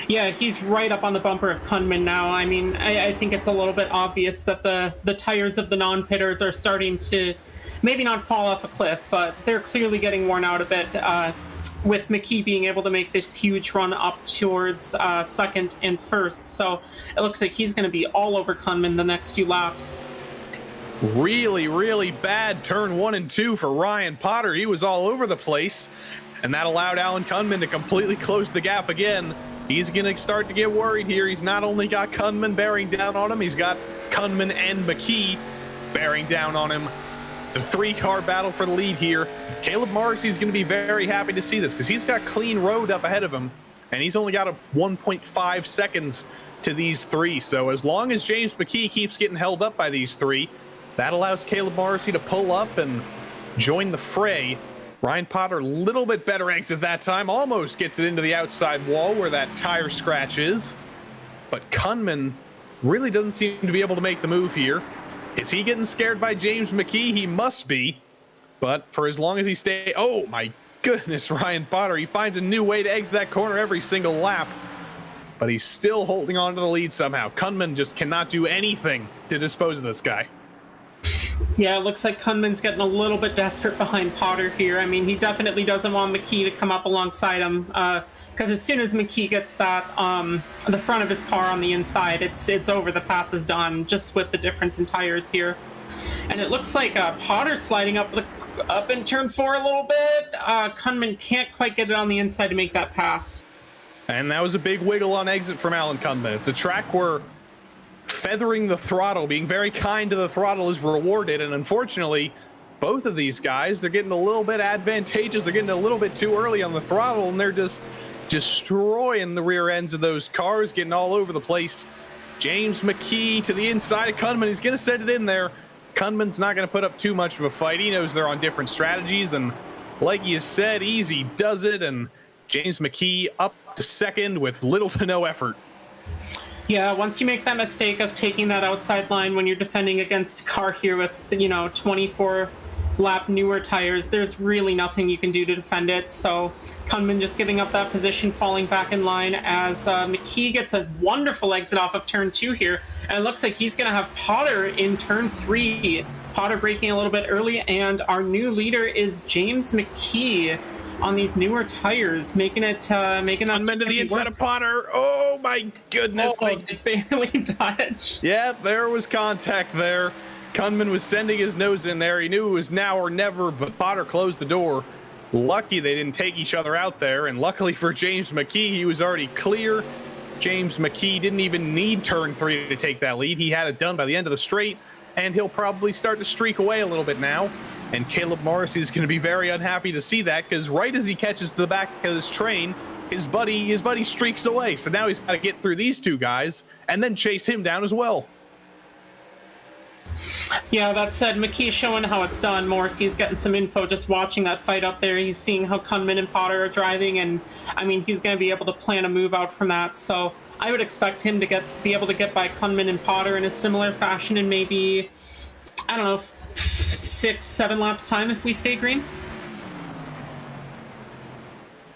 Yeah, he's right up on the bumper of Kunman now. I mean, I think it's a little bit obvious that the tires of the non-pitters are starting to maybe not fall off a cliff, but they're clearly getting worn out a bit, with McKee being able to make this huge run up towards 2nd and 1st. So it looks like he's going to be all over Kunman the next few laps. Really, really bad turn 1 and 2 for Ryan Potter. He was all over the place, and that allowed Alan Kunman to completely close the gap again. He's going to start to get worried here. He's not only got Kunman bearing down on him, he's got Kunman and McKee bearing down on him. It's a 3-car battle for the lead here. Caleb Morrissey is going to be very happy to see this because he's got clean road up ahead of him, and he's only got a 1.5 seconds to these 3. So as long as James McKee keeps getting held up by these 3, that allows Caleb Morrissey to pull up and join the fray. Ryan Potter, a little bit better exit that time, almost gets it into the outside wall where that tire scratch is. But Kunman really doesn't seem to be able to make the move here. Is he getting scared by James McKee? He must be. But for as long as he stays... Oh, my goodness, Ryan Potter. He finds a new way to exit that corner every single lap. But he's still holding on to the lead somehow. Kunman just cannot do anything to dispose of this guy. Yeah, it looks like Kunman's getting a little bit desperate behind Potter here. I mean, he definitely doesn't want McKee to come up alongside him, because as soon as McKee gets that the front of his car on the inside, it's over. The path is done, just with the difference in tires here. And it looks like Potter's sliding up in turn 4 a little bit. Kunman can't quite get it on the inside to make that pass. And that was a big wiggle on exit from Alan Kunman. It's a track where feathering the throttle, being very kind to the throttle, is rewarded, and unfortunately both of these guys, they're getting a little bit advantageous. They're getting a little bit too early on the throttle, and they're just destroying the rear ends of those cars, getting all over the place. James McKee to the inside of Kunman. He's going to set it in there. Kunman's not going to put up too much of a fight. He knows they're on different strategies, and like you said, easy does it, and James McKee up to 2nd with little to no effort. Yeah, once you make that mistake of taking that outside line when you're defending against a car here with, 24-lap newer tires, there's really nothing you can do to defend it. So Kunman just giving up that position, falling back in line as McKee gets a wonderful exit off of turn 2 here. And it looks like he's going to have Potter in turn 3. Potter braking a little bit early, and our new leader is James McKee. on these newer tires, making that Unmen to the inside of Potter. Oh my goodness. Oh, they barely touch. Yeah, there was contact there. Kunman was sending his nose in there. He knew it was now or never, but Potter closed the door. Lucky they didn't take each other out there, and luckily for James McKee, he was already clear. James McKee didn't even need turn 3 to take that lead. He had it done by the end of the straight, and he'll probably start to streak away a little bit now. And Caleb Morrissey is going to be very unhappy to see that, because right as he catches to the back of this train, his buddy streaks away. So now he's got to get through these two guys and then chase him down as well. Yeah, that said, McKee's showing how it's done. Morrissey's getting some info just watching that fight up there. He's seeing how Kunman and Potter are driving, and I mean, he's going to be able to plan a move out from that. So I would expect him to be able to get by Kunman and Potter in a similar fashion in maybe, I don't know, 6-7 laps time if we stay green.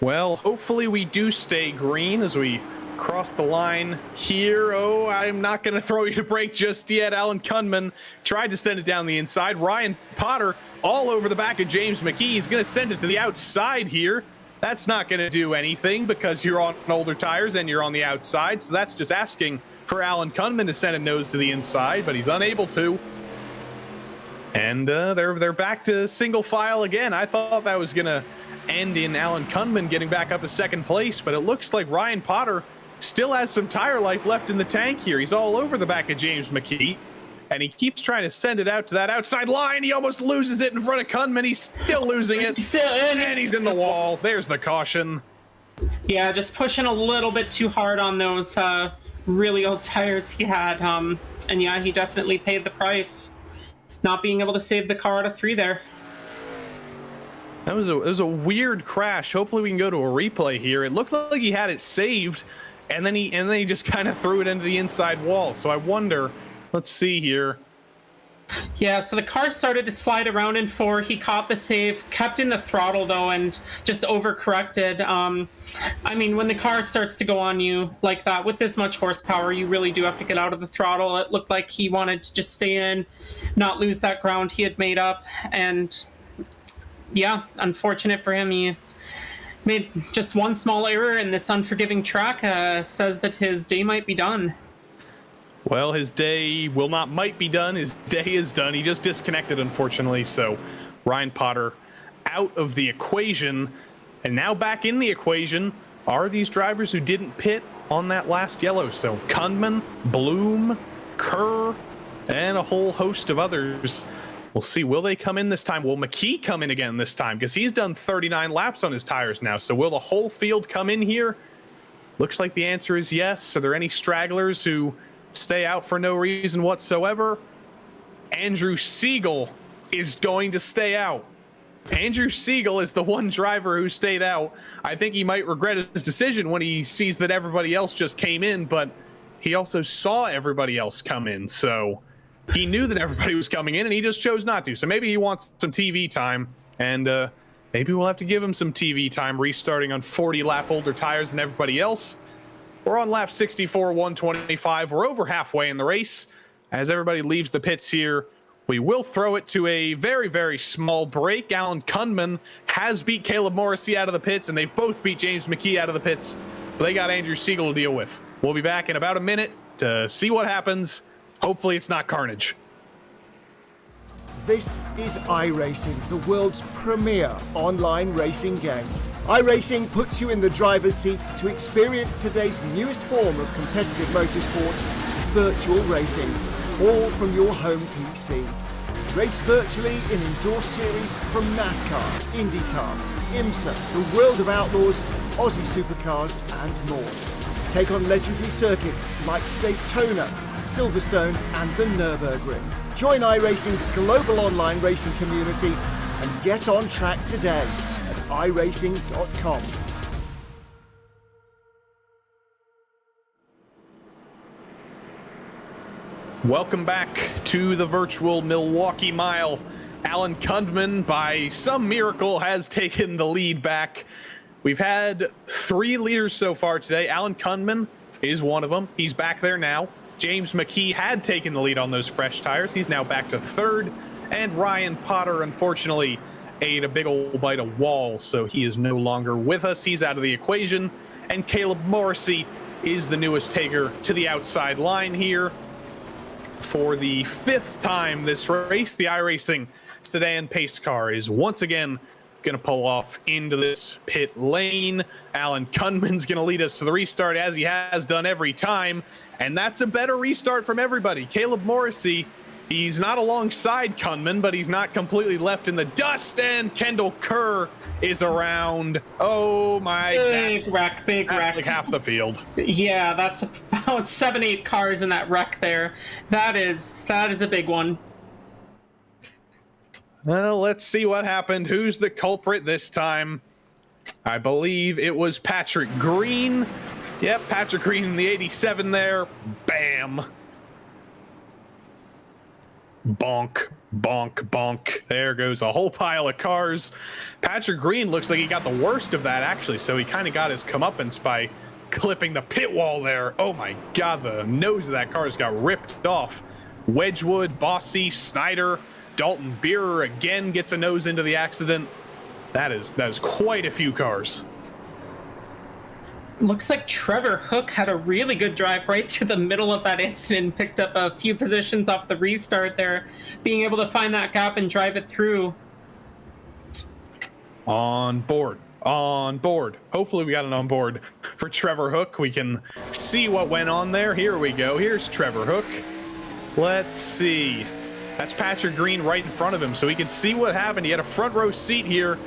Well, hopefully we do stay green as we cross the line here. Oh, I'm not going to throw you to break just yet. Alan Kunman tried to send it down the inside. Ryan Potter all over the back of James McKee. He's going to send it to the outside here. That's not going to do anything because you're on older tires and you're on the outside. So that's just asking for Alan Kunman to send a nose to the inside, but he's unable to. And they're back to single file again. I thought that was going to end in Alan Kunman getting back up to second place, but it looks like Ryan Potter still has some tire life left in the tank here. He's all over the back of James McKee, and he keeps trying to send it out to that outside line. He almost loses it in front of Kunman. He's still losing it, and he's in the wall. There's the caution. Yeah, just pushing a little bit too hard on those really old tires he had. And yeah, he definitely paid the price, not being able to save the car out of 3 there. That was a weird crash. Hopefully we can go to a replay here. It looked like he had it saved, and then he just kind of threw it into the inside wall. So I wonder, let's see here. Yeah, so the car started to slide around in 4. He caught the save, kept in the throttle though, and just overcorrected. I mean, when the car starts to go on you like that with this much horsepower, you really do have to get out of the throttle. It looked like he wanted to just stay in, not lose that ground he had made up, and yeah, unfortunate for him. He made just one small error in this unforgiving track. Says that his day might be done. Well, his day might be done. His day is done. He just disconnected, unfortunately. So Ryan Potter out of the equation. And now back in the equation are these drivers who didn't pit on that last yellow. So Kunman, Bloom, Kerr, and a whole host of others. We'll see. Will they come in this time? Will McKee come in again this time? Because he's done 39 laps on his tires now. So will the whole field come in here? Looks like the answer is yes. Are there any stragglers who stay out for no reason whatsoever? Andrew Siegel is going to stay out. Andrew Siegel is the one driver who stayed out. I think he might regret his decision when he sees that everybody else just came in, but he also saw everybody else come in. So he knew that everybody was coming in, and he just chose not to. So maybe he wants some TV time, and maybe we'll have to give him some TV time, restarting on 40-lap older tires than everybody else. We're on lap 64, 125. We're over halfway in the race. As everybody leaves the pits here, we will throw it to a very, very small break. Alan Kunman has beat Caleb Morrissey out of the pits, and they've both beat James McKee out of the pits. But they got Andrew Siegel to deal with. We'll be back in about a minute to see what happens. Hopefully it's not carnage. This is iRacing, the world's premier online racing game. iRacing puts you in the driver's seat to experience today's newest form of competitive motorsport, virtual racing, all from your home PC. Race virtually in endorsed series from NASCAR, IndyCar, IMSA, the World of Outlaws, Aussie Supercars and more. Take on legendary circuits like Daytona, Silverstone and the Nürburgring. Join iRacing's global online racing community and get on track today at iRacing.com. Welcome back to the virtual Milwaukee Mile. Alan Kunman, by some miracle, has taken the lead back. We've had 3 leaders so far today. Alan Kunman is one of them. He's back there now. James McKee had taken the lead on those fresh tires. He's now back to 3rd. And Ryan Potter, unfortunately, ate a big old bite of wall, so he is no longer with us. He's out of the equation. And Caleb Morrissey is the newest taker to the outside line here. For the 5th time this race, the iRacing sedan pace car is once again going to pull off into this pit lane. Alan Kunman's going to lead us to the restart, as he has done every time. And that's a better restart from everybody. Caleb Morrissey, he's not alongside Kunman, but he's not completely left in the dust. And Kendall Kerr is around. Oh my! Big wreck. That's like half the field. Yeah, that's about 7-8 cars in that wreck there. That is a big one. Well, let's see what happened. Who's the culprit this time? I believe it was Patrick Green. Yep, Patrick Green in the 87 there. Bam. Bonk, bonk, bonk. There goes a whole pile of cars. Patrick Green looks like he got the worst of that, actually, so he kind of got his comeuppance by clipping the pit wall there. Oh my God, the nose of that car has got ripped off. Wedgwood, Bossy, Snyder, Dalton Beerer again gets a nose into the accident. That is quite a few cars. Looks like Trevor Hook had a really good drive right through the middle of that incident, picked up a few positions off the restart there, being able to find that gap and drive it through. On board. Hopefully we got it on board for Trevor Hook. We can see what went on there. Here we go. Here's Trevor Hook. Let's see. That's Patrick Green right in front of him, so he can see what happened. He had a front row seat here,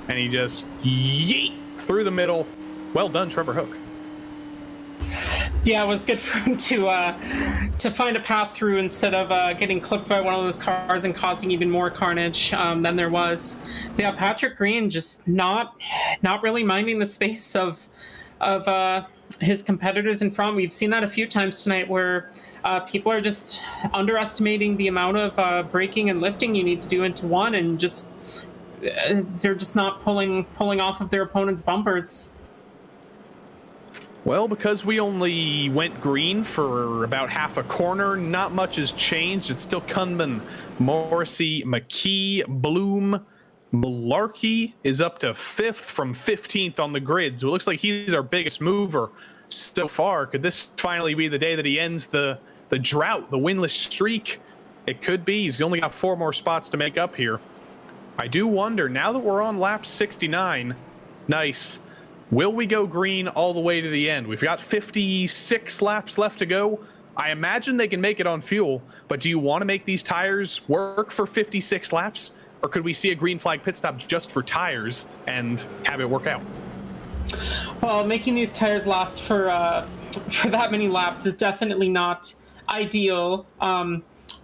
and he just yeet through the middle. Well done, Trevor Hook. Yeah, it was good for him to find a path through instead of getting clipped by one of those cars and causing even more carnage than there was. But yeah, Patrick Green just not really minding the space of his competitors in front. We've seen that a few times tonight where people are just underestimating the amount of braking and lifting you need to do into one, and just they're just not pulling off of their opponent's bumpers. Well, because we only went green for about half a corner, not much has changed. It's still Kunman, Morrissey, McKee, Bloom. Malarkey is up to 5th from 15th on the grid. So it looks like he's our biggest mover so far. Could this finally be the day that he ends the drought, the winless streak? It could be. He's only got 4 more spots to make up here. I do wonder, now that we're on lap 69, nice. Will we go green all the way to the end? We've got 56 laps left to go. I imagine they can make it on fuel, but do you want to make these tires work for 56 laps? Or could we see a green flag pit stop just for tires and have it work out? Well, making these tires last for that many laps is definitely not ideal.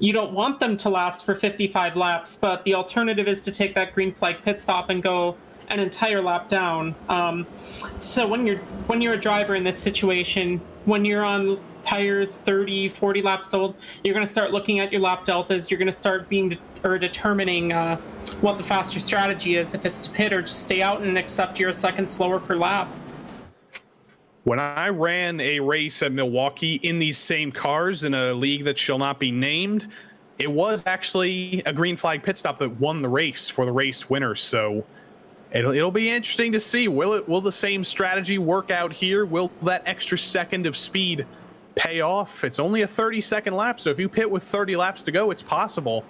You don't want them to last for 55 laps, but the alternative is to take that green flag pit stop and go an entire lap down. So when you're a driver in this situation, when you're on tires 30, 40 laps old, you're going to start looking at your lap deltas. You're going to start determining what the faster strategy is, if it's to pit or just stay out and accept you're a second slower per lap. When I ran a race at Milwaukee in these same cars in a league that shall not be named, it was actually a green flag pit stop that won the race for the race winner. So it'll be interesting to see. Will the same strategy work out here? Will that extra second of speed pay off? It's only a 30-second lap, so if you pit with 30 laps to go, it's possible.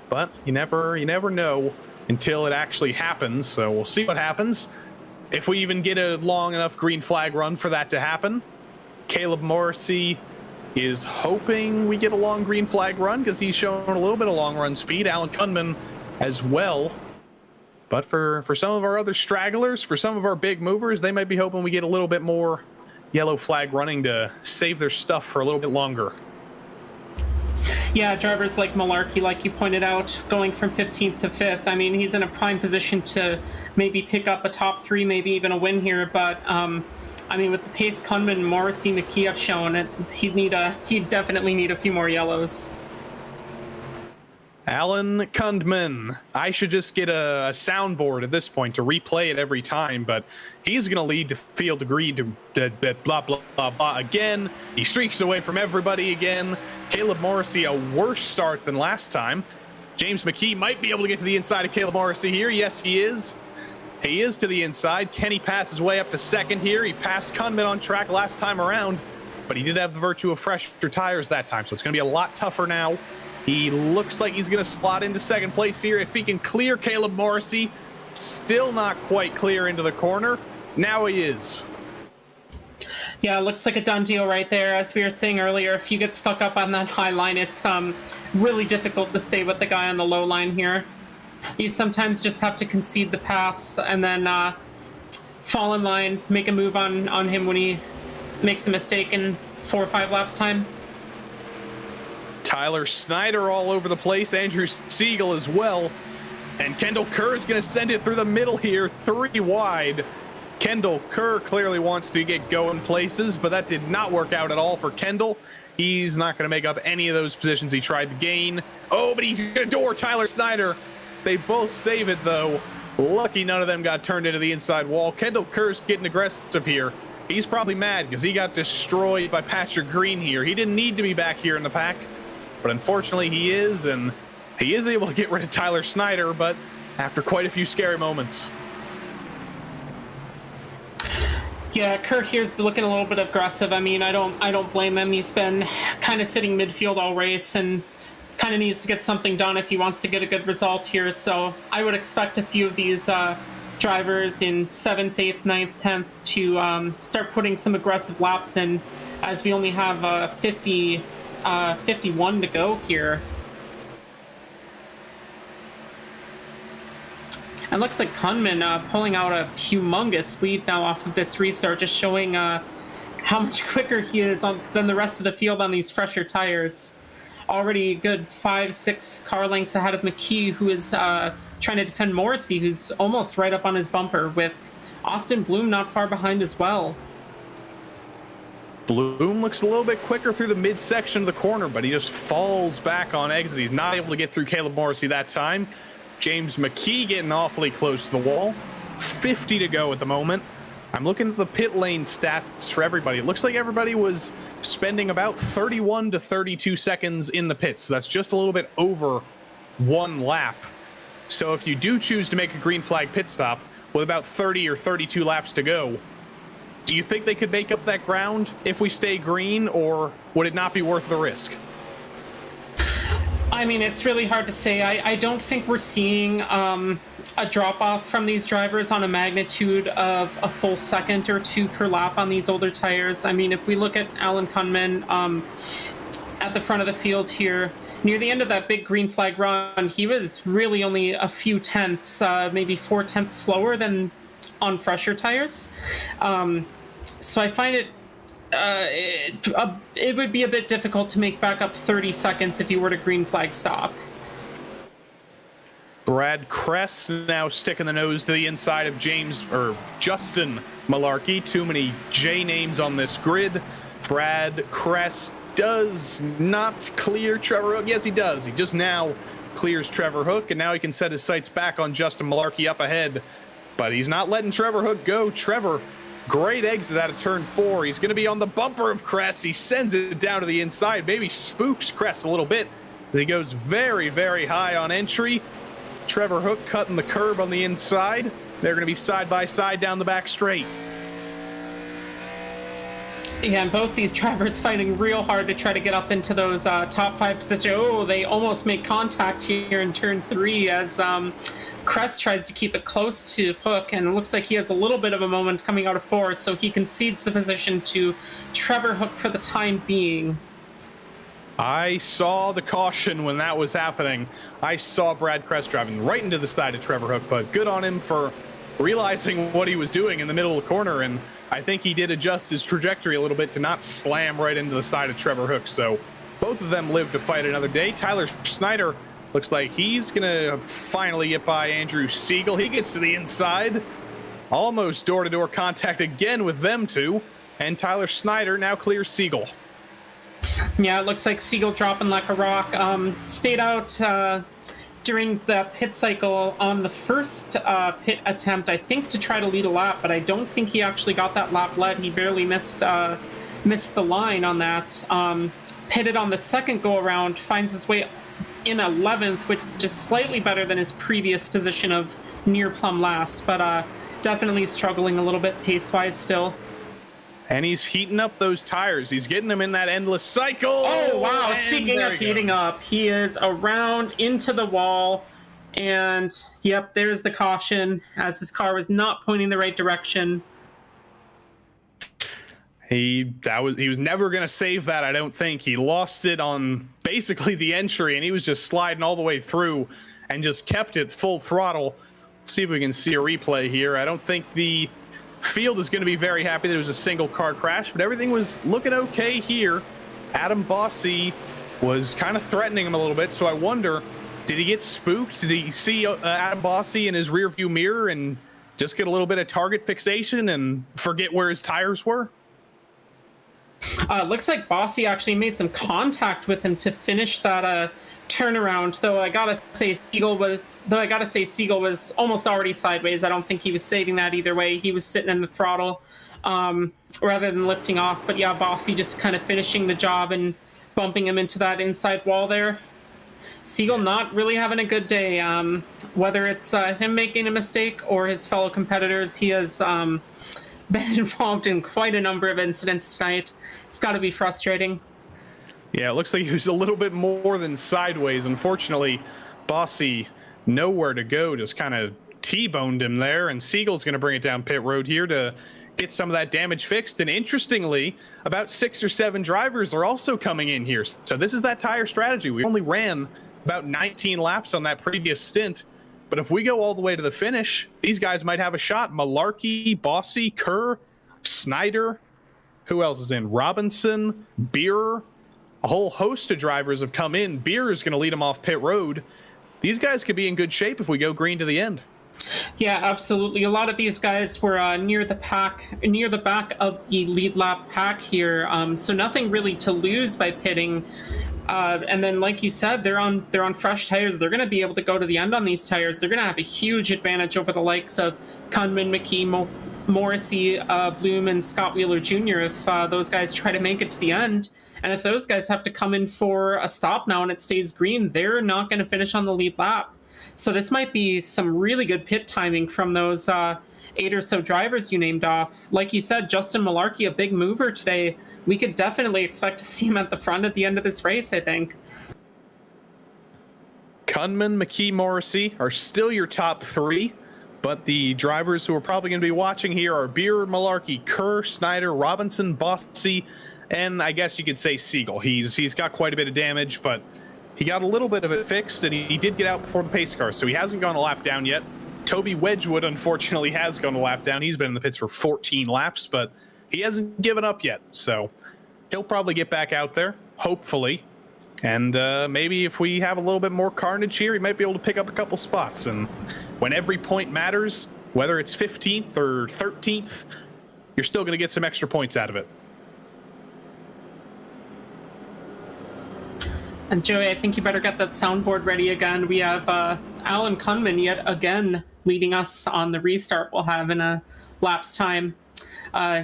But you never know until it actually happens. So we'll see what happens. If we even get a long enough green flag run for that to happen. Caleb Morrissey is hoping we get a long green flag run because he's shown a little bit of long run speed. Alan Kunman as well. But for some of our other stragglers, for some of our big movers, they might be hoping we get a little bit more yellow flag running to save their stuff for a little bit longer. Yeah, drivers like Malarkey, like you pointed out, going from 15th to 5th. I mean, he's in a prime position to maybe pick up a top 3, maybe even a win here. But I mean, with the pace Kunman, Morrissey, McKee have shown, he'd definitely need a few more yellows. Alan Kundman. I should just get a soundboard at this point to replay it every time, but he's going to lead to field degree to blah, blah, blah, blah again. He streaks away from everybody again. Caleb Morrissey, a worse start than last time. James McKee might be able to get to the inside of Caleb Morrissey here. Yes, he is. He is to the inside. Can he pass his way up to second here? He passed Kunman on track last time around, but he did have the virtue of fresher tires that time, so it's going to be a lot tougher now. He looks like he's going to slot into second place here. If he can clear Caleb Morrissey, still not quite clear into the corner. Now he is. Yeah, it looks like a done deal right there. As we were saying earlier, if you get stuck up on that high line, it's really difficult to stay with the guy on the low line here. You sometimes just have to concede the pass and then fall in line, make a move on him when he makes a mistake in 4 or 5 laps time. Tyler Snyder all over the place, Andrew Siegel as well. And Kendall Kerr is going to send it through the middle here, 3 wide. Kendall Kerr clearly wants to get going places, but that did not work out at all for Kendall. He's not going to make up any of those positions he tried to gain. Oh, but he's going to door Tyler Snyder. They both save it, though. Lucky none of them got turned into the inside wall. Kendall Kerr's getting aggressive here. He's probably mad because he got destroyed by Patrick Green here. He didn't need to be back here in the pack, but unfortunately he is, and he is able to get rid of Tyler Snyder, but after quite a few scary moments. Yeah, Kerr here's looking a little bit aggressive. I mean, I don't blame him. He's been kind of sitting midfield all race and kind of needs to get something done if he wants to get a good result here. So I would expect a few of these drivers in 7th, 8th, 9th, 10th to start putting some aggressive laps in, as we only have 51 to go here. It looks like Kunman pulling out a humongous lead now off of this restart, just showing how much quicker he is than the rest of the field on these fresher tires. Already good 5-6 car lengths ahead of McKee, who is trying to defend Morrissey, who's almost right up on his bumper, with Austin Bloom not far behind as well. Bloom looks a little bit quicker through the midsection of the corner, but he just falls back on exit. He's not able to get through Caleb Morrissey that time. James McKee getting awfully close to the wall. 50 to go at the moment. I'm looking at the pit lane stats for everybody. It looks like everybody was spending about 31 to 32 seconds in the pits. So that's just a little bit over 1 lap. So if you do choose to make a green flag pit stop with about 30 or 32 laps to go, do you think they could make up that ground if we stay green, or would it not be worth the risk? I mean, it's really hard to say. I don't think we're seeing a drop-off from these drivers on a magnitude of a full second or 2 per lap on these older tires. I mean, if we look at Alan Kunman at the front of the field here, near the end of that big green flag run, he was really only a few tenths, maybe 4 tenths slower than on fresher tires. So I find it would be a bit difficult to make back up 30 seconds if you were to green flag stop. Brad Kress now sticking the nose to the inside of Justin Malarkey. Too many J names on this grid. Brad Kress does not clear Trevor Hook. Yes, he does. He just now clears Trevor Hook, and now he can set his sights back on Justin Malarkey up ahead. But he's not letting Trevor Hook go. Trevor, great exit out of turn 4. He's going to be on the bumper of Kress. He sends it down to the inside. Maybe spooks Kress a little bit as he goes very, very high on entry. Trevor Hook cutting the curb on the inside. They're going to be side by side down the back straight. Yeah, and both these drivers fighting real hard to try to get up into those top 5 positions. Oh, they almost make contact here in turn 3 as Kress tries to keep it close to Hook, and it looks like he has a little bit of a moment coming out of 4, so he concedes the position to Trevor Hook for the time being. I saw the caution when that was happening. I saw Brad Kress driving right into the side of Trevor Hook, but good on him for realizing what he was doing in the middle of the corner, and I think he did adjust his trajectory a little bit to not slam right into the side of Trevor Hook. So both of them live to fight another day. Tyler Snyder looks like he's going to finally get by Andrew Siegel. He gets to the inside. Almost door-to-door contact again with them two. And Tyler Snyder now clears Siegel. Yeah, it looks like Siegel dropping like a rock. Stayed out during the pit cycle on the first pit attempt, I think, to try to lead a lap, but I don't think he actually got that lap led. He barely missed the line on that. Pitted on the second go-around, finds his way in 11th, which is slightly better than his previous position of near plumb last, but definitely struggling a little bit pace-wise still. And he's heating up those tires. He's getting them in that endless cycle. Oh, wow. And Speaking there of he heating goes. up, he is around into the wall. And, yep, there's the caution as his car was not pointing the right direction. He was never going to save that, I don't think. He lost it on basically the entry, and he was just sliding all the way through and just kept it full throttle. See if we can see a replay here. I don't think the field is going to be very happy there was a single car crash, but everything was looking okay here. Adam Bossy was kind of threatening him a little bit, so I wonder, did he get spooked? Did he see Adam Bossy in his rearview mirror and just get a little bit of target fixation and forget where his tires were? Looks like Bossy actually made some contact with him to finish that turnaround. Though I gotta say Siegel was almost already sideways. I don't think he was saving that either way. He was sitting in the throttle rather than lifting off. But yeah, Bossy just kind of finishing the job and bumping him into that inside wall there. Siegel not really having a good day. Whether it's him making a mistake or his fellow competitors, he has been involved in quite a number of incidents tonight. It's got to be frustrating. Yeah, it looks like he was a little bit more than sideways. Unfortunately, Bossy nowhere to go, just kind of T-boned him there, and Siegel's going to bring it down pit road here to get some of that damage fixed. And interestingly, about 6 or 7 drivers are also coming in here. So this is that tire strategy. We only ran about 19 laps on that previous stint, but if we go all the way to the finish, these guys might have a shot. Malarkey, Bossy, Kerr, Snyder, who else is in? Robinson, Beer, a whole host of drivers have come in. Beer is going to lead them off pit road. These guys could be in good shape if we go green to the end. Yeah, absolutely. A lot of these guys were near the back of the lead lap pack here, so nothing really to lose by pitting. And then, like you said, they're on fresh tires. They're going to be able to go to the end on these tires. They're going to have a huge advantage over the likes of Kunman, McKee, Morrissey, Bloom, and Scott Wheeler Jr. if those guys try to make it to the end. And if those guys have to come in for a stop now and it stays green, they're not going to finish on the lead lap. So this might be some really good pit timing from those 8 or so drivers you named off. Like you said, Justin Malarkey, a big mover today. We could definitely expect to see him at the front at the end of this race, I think. Kunman, McKee, Morrissey are still your top 3, but the drivers who are probably going to be watching here are Beer, Malarkey, Kerr, Snyder, Robinson, Bossy, and I guess you could say Siegel. He's got quite a bit of damage, but he got a little bit of it fixed, and he did get out before the pace car, so he hasn't gone a lap down yet. Toby Wedgwood, unfortunately, has gone a lap down. He's been in the pits for 14 laps, but he hasn't given up yet, so he'll probably get back out there, hopefully. And maybe if we have a little bit more carnage here, he might be able to pick up a couple spots. And when every point matters, whether it's 15th or 13th, you're still going to get some extra points out of it. And Joey, I think you better get that soundboard ready again. We have Alan Kunman yet again leading us on the restart we'll have in a lap's time.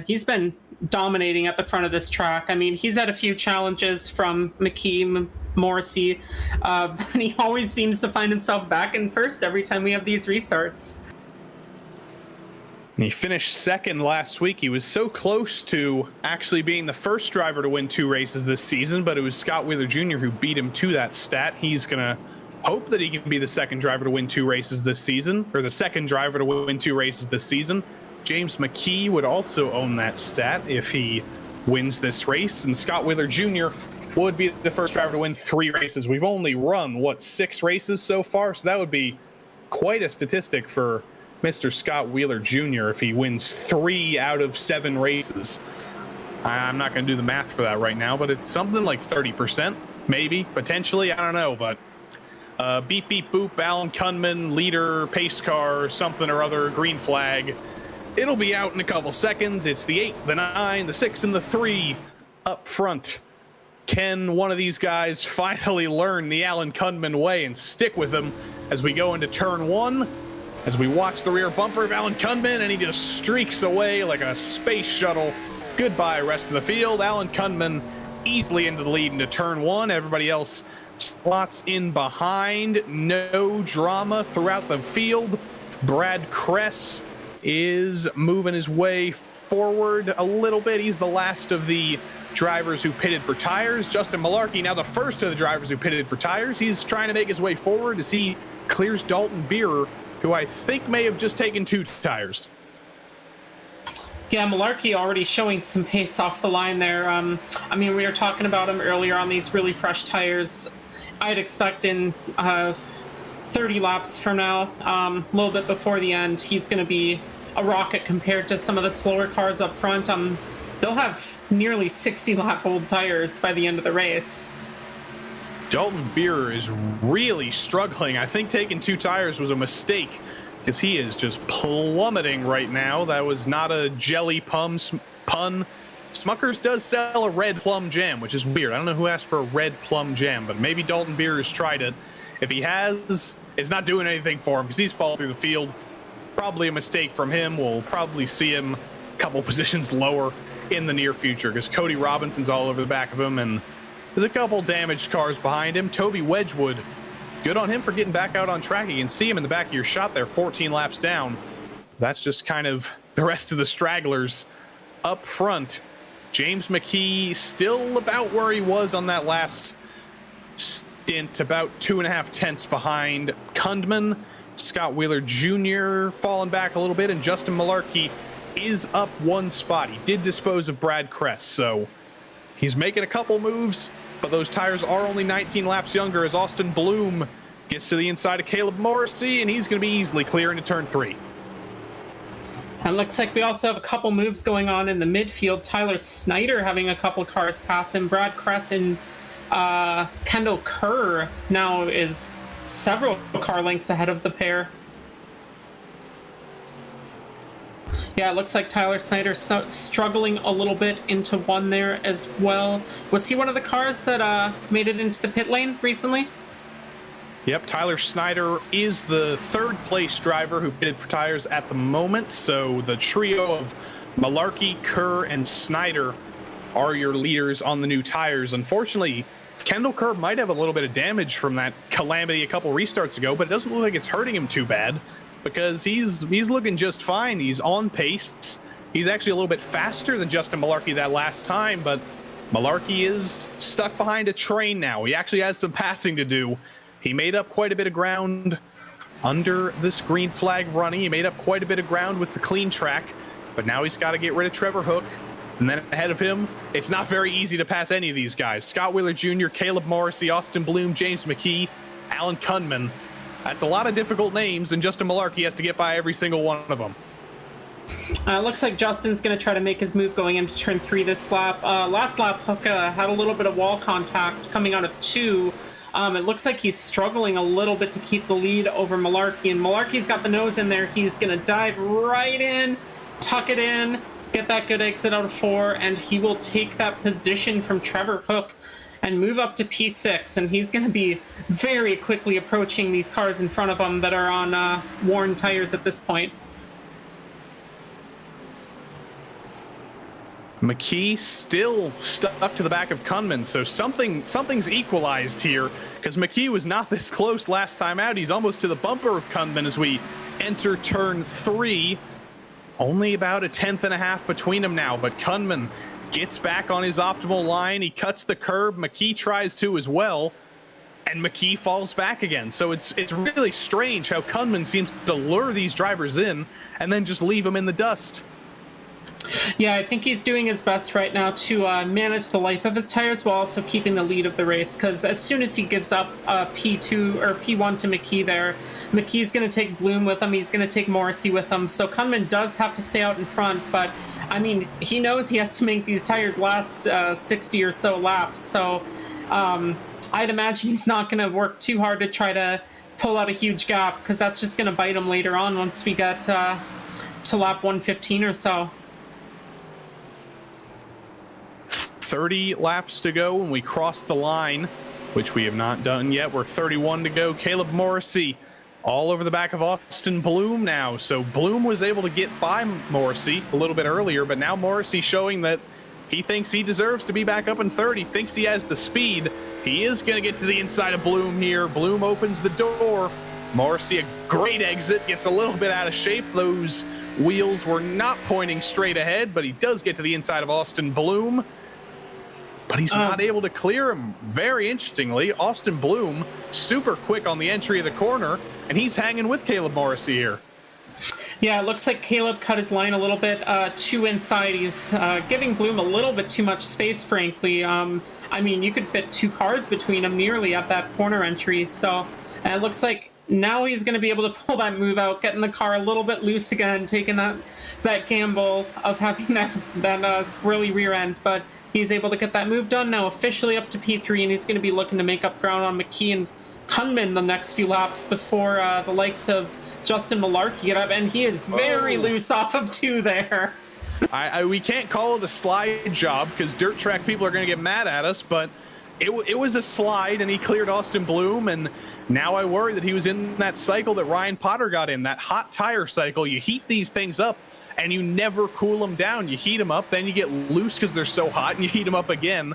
He's been dominating at the front of this track. I mean, he's had a few challenges from McKee, Morrissey, but he always seems to find himself back in first every time we have these restarts. He finished second last week. He was so close to actually being the first driver to win 2 races this season, but it was Scott Wheeler Jr. who beat him to that stat. He's going to hope that he can be the second driver to win 2 races this season, or the second driver to win 2 races this season. James McKee would also own that stat if he wins this race, and Scott Wheeler Jr. would be the first driver to win 3 races. We've only run, 6 races so far, so that would be quite a statistic for Mr. Scott Wheeler Jr. if he wins 3 out of 7 races. I'm not going to do the math for that right now, but it's something like 30%, maybe, potentially, I don't know, but beep, beep, boop, Alan Kunman, leader, pace car, something or other, green flag. It'll be out in a couple seconds. It's the 8, the 9, the 6, and the 3 up front. Can one of these guys finally learn the Alan Kunman way and stick with him as we go into turn 1? As we watch the rear bumper of Alan Kunman, and he just streaks away like a space shuttle. Goodbye, rest of the field. Alan Kunman easily into the lead into turn one. Everybody else slots in behind. No drama throughout the field. Brad Kress is moving his way forward a little bit. He's the last of the drivers who pitted for tires. Justin Malarkey, now the first of the drivers who pitted for tires. He's trying to make his way forward as he clears Dalton Beer, who I think may have just taken 2 tires. Yeah, Malarkey already showing some pace off the line there. I mean, we were talking about him earlier on these really fresh tires. I'd expect in 30 laps from now, a little bit before the end, he's going to be a rocket compared to some of the slower cars up front. They'll have nearly 60-lap-old tires by the end of the race. Dalton Beer is really struggling. I think taking 2 tires was a mistake because he is just plummeting right now. That was not a jelly pun. Smucker's does sell a red plum jam, which is weird. I don't know who asked for a red plum jam, but maybe Dalton Beer has tried it. If he has, it's not doing anything for him because he's falling through the field. Probably a mistake from him. We'll probably see him a couple positions lower in the near future because Cody Robinson's all over the back of him, and there's a couple damaged cars behind him. Toby Wedgwood, good on him for getting back out on track. You can see him in the back of your shot there, 14 laps down. That's just kind of the rest of the stragglers up front. James McKee still about where he was on that last stint, about 2.5 tenths behind Kundman. Scott Wheeler Jr. falling back a little bit, and Justin Malarkey is up 1 spot. He did dispose of Brad Kress, so he's making a couple moves, but those tires are only 19 laps younger as Austin Bloom gets to the inside of Caleb Morrissey, and he's going to be easily clear into turn 3. And looks like we also have a couple moves going on in the midfield. Tyler Snyder having a couple cars pass him. Brad Kress and Kendall Kerr now is several car lengths ahead of the pair. Yeah, it looks like Tyler Snyder struggling a little bit into 1 there as well. Was he one of the cars that made it into the pit lane recently? Yep, Tyler Snyder is the 3rd place driver who pitted for tires at the moment. So the trio of Malarkey, Kerr, and Snyder are your leaders on the new tires. Unfortunately, Kendall Kerr might have a little bit of damage from that calamity a couple restarts ago, but it doesn't look like it's hurting him too bad because he's looking just fine. He's on pace. He's actually a little bit faster than Justin Malarkey that last time, but Malarkey is stuck behind a train now. He actually has some passing to do. He made up quite a bit of ground under this green flag running. He made up quite a bit of ground with the clean track, but now he's got to get rid of Trevor Hook. And then ahead of him, it's not very easy to pass any of these guys. Scott Wheeler Jr., Caleb Morrissey, Austin Bloom, James McKee, Alan Kundman. That's a lot of difficult names, and Justin Malarkey has to get by every single one of them. Looks like Justin's going to try to make his move going into turn 3 this lap. Last lap, Hook had a little bit of wall contact coming out of 2. It looks like he's struggling a little bit to keep the lead over Malarkey, and Malarkey's got the nose in there. He's going to dive right in, tuck it in, get that good exit out of 4, and he will take that position from Trevor Hook and move up to P6, and he's going to be very quickly approaching these cars in front of him that are on worn tires at this point. McKee still stuck to the back of Kundman, so something's equalized here because McKee was not this close last time out. He's almost to the bumper of Kundman as we enter turn 3. Only about 1.5 tenths between them now, but Kundman gets back on his optimal line. He cuts the curb. McKee tries to as well, and McKee falls back again. So it's really strange how Kundman seems to lure these drivers in and then just leave them in the dust. Yeah, I think he's doing his best right now to manage the life of his tires while also keeping the lead of the race, because as soon as he gives up P2 or P1 to McKee there, McKee's going to take Bloom with him, he's going to take Morrissey with him, so Kundman does have to stay out in front, but I mean, he knows he has to make these tires last 60 or so laps, so I'd imagine he's not going to work too hard to try to pull out a huge gap, because that's just going to bite him later on once we get to lap 115 or so. 30 laps to go when we cross the line, which we have not done yet. We're 31 to go. Caleb Morrissey all over the back of Austin Bloom now. So Bloom was able to get by Morrissey a little bit earlier, but now Morrissey showing that He thinks he deserves to be back up in third. He thinks he has the speed. He is going to get to the inside of Bloom here. Bloom opens the door. Morrissey, a great exit, gets a little bit out of shape. Those wheels were not pointing straight ahead, but he does get to the inside of Austin Bloom. But he's not able to clear him. Very interestingly, Austin Bloom, super quick on the entry of the corner, and he's hanging with Caleb Morrissey here. Yeah, it looks like Caleb cut his line a little bit too inside. He's giving Bloom a little bit too much space, frankly. I mean, you could fit 2 cars between them nearly at that corner entry. So it looks like now he's going to be able to pull that move out, getting the car a little bit loose again, taking that gamble of having that squirrely rear end. But he's able to get that move done now, officially up to P3, and he's going to be looking to make up ground on McKee and Kunman the next few laps before the likes of Justin Malarkey get up, and he is very loose off of 2 there. We can't call it a slide job because dirt track people are going to get mad at us, but it was a slide, and he cleared Austin Bloom, and now I worry that he was in that cycle that Ryan Potter got in, that hot tire cycle. You heat these things up, and you never cool them down. You heat them up, then you get loose because they're so hot, and you heat them up again.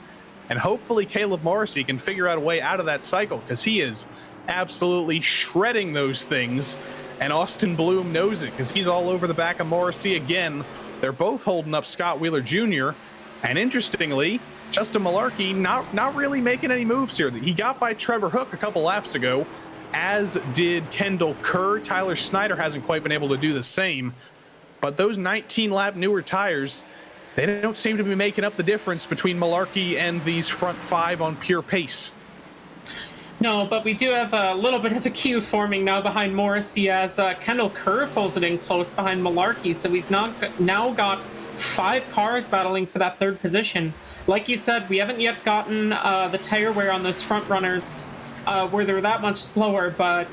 And hopefully Caleb Morrissey can figure out a way out of that cycle because he is absolutely shredding those things. And Austin Bloom knows it because he's all over the back of Morrissey again. They're both holding up Scott Wheeler Jr. And interestingly, Justin Malarkey not really making any moves here. He got by Trevor Hook a couple laps ago, as did Kendall Kerr. Tyler Snyder hasn't quite been able to do the same. But those 19-lap newer tires, they don't seem to be making up the difference between Malarkey and these front 5 on pure pace. No, but we do have a little bit of a queue forming now behind Morrissey as Kendall Kerr pulls it in close behind Malarkey. So we've now got 5 cars battling for that 3rd position. Like you said, we haven't yet gotten the tire wear on those front runners where they're that much slower, but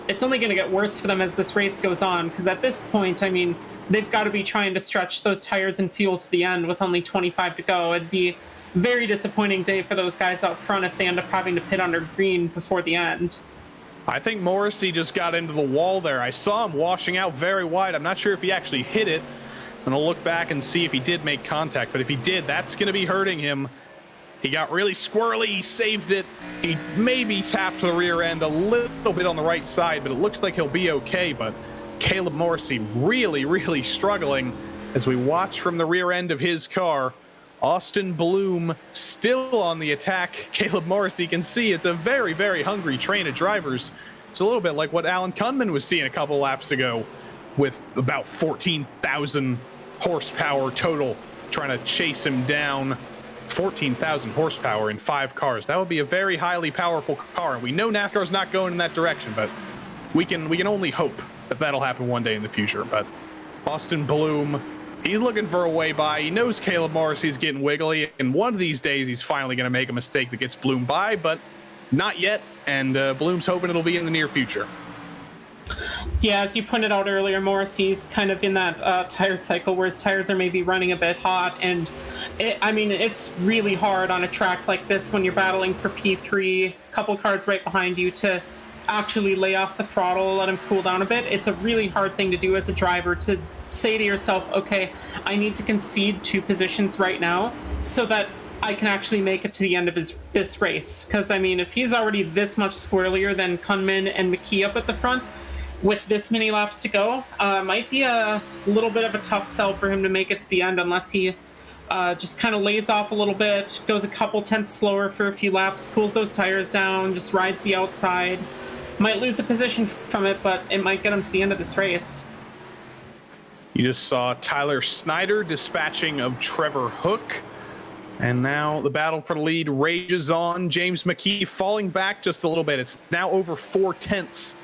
it's only going to get worse for them as this race goes on. Because at this point, I mean, they've got to be trying to stretch those tires and fuel to the end with only 25 to go. It'd be very disappointing day for those guys out front if they end up having to pit under green before the end. I think Morrissey just got into the wall there. I saw him washing out very wide. I'm not sure if he actually hit it. I'm going to look back and see if he did make contact, but if he did, that's going to be hurting him. He got really squirrely. He saved it. He maybe tapped the rear end a little bit on the right side, but it looks like he'll be okay. But Caleb Morrissey really, really struggling as we watch from the rear end of his car. Austin Bloom still on the attack. Caleb Morrissey, can see it's a very, very hungry train of drivers. It's a little bit like what Alan Kunman was seeing a couple laps ago with about 14,000 horsepower total, trying to chase him down. 14,000 horsepower in 5 cars. That would be a very highly powerful car. And we know NASCAR's not going in that direction, but we can only hope that that'll happen one day in the future. But Austin Bloom, he's looking for a way by. He knows Caleb Morrissey's getting wiggly, and one of these days he's finally going to make a mistake that gets Bloom by, but not yet. And Bloom's hoping it'll be in the near future. Yeah, as you pointed out earlier, Morrissey's kind of in that tire cycle where his tires are maybe running a bit hot, and it's really hard on a track like this when you're battling for P3, couple cars right behind you, to actually lay off the throttle, let him cool down a bit. It's a really hard thing to do as a driver, to say to yourself, okay, I need to concede 2 positions right now so that I can actually make it to the end of this race. Because, I mean, if he's already this much squirrelier than Kunman and McKee up at the front, with this many laps to go, might be a little bit of a tough sell for him to make it to the end unless he just kind of lays off a little bit, goes a couple tenths slower for a few laps, cools those tires down, just rides the outside. Might lose a position from it, but it might get him to the end of this race. You just saw Tyler Snyder dispatching of Trevor Hook. And now the battle for the lead rages on. James McKee falling back just a little bit. It's now over 4 tenths.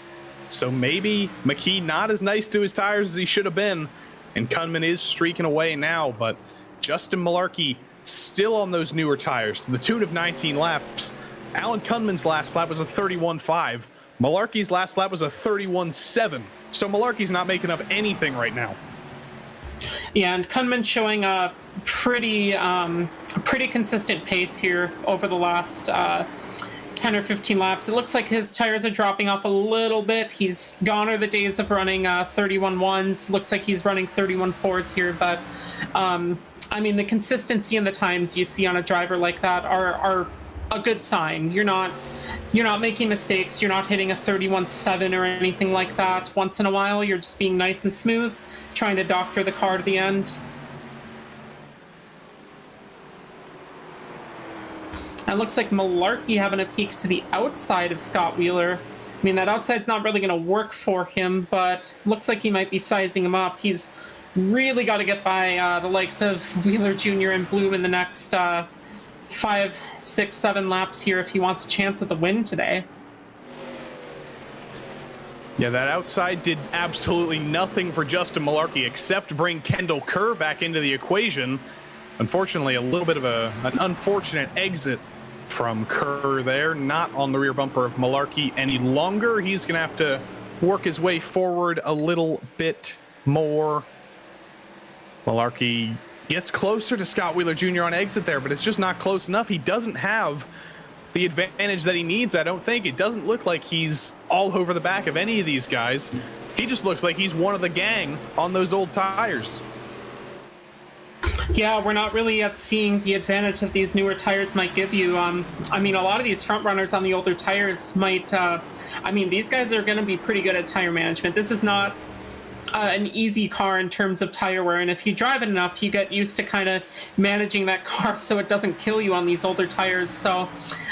So maybe McKee not as nice to his tires as he should have been. And Kunman is streaking away now, but Justin Malarkey still on those newer tires to the tune of 19 laps. Alan Kunman's last lap was a 31.5. Malarkey's last lap was a 31.7. So Malarkey's not making up anything right now. Yeah, and Kunman showing a pretty consistent pace here over the last 10 or 15 laps. It looks like his tires are dropping off a little bit. He's gone are the days of running 31.1s. Looks like he's running 31.4s here, but I mean, the consistency in the times you see on a driver like that are a good sign. You're not making mistakes. You're not hitting a 31.7 or anything like that. Once in a while, you're just being nice and smooth, trying to doctor the car to the end. It looks like Malarkey having a peek to the outside of Scott Wheeler. I mean, that outside's not really going to work for him, but looks like he might be sizing him up. He's really got to get by the likes of Wheeler Jr. and Bloom in the next 5, 6, 7 laps here if he wants a chance at the win today. Yeah, that outside did absolutely nothing for Justin Malarkey except bring Kendall Kerr back into the equation. Unfortunately, a little bit of an unfortunate exit from Kerr there, not on the rear bumper of Malarkey any longer. He's going to have to work his way forward a little bit more. Malarkey gets closer to Scott Wheeler Jr. on exit there, but it's just not close enough. He doesn't have the advantage that he needs, I don't think. It doesn't look like he's all over the back of any of these guys. He just looks like he's one of the gang on those old tires. Yeah, we're not really yet seeing the advantage that these newer tires might give you. I mean, a lot of these front runners on the older tires might... I mean, these guys are going to be pretty good at tire management. This is not an easy car in terms of tire wear, and if you drive it enough, you get used to kind of managing that car so it doesn't kill you on these older tires. So,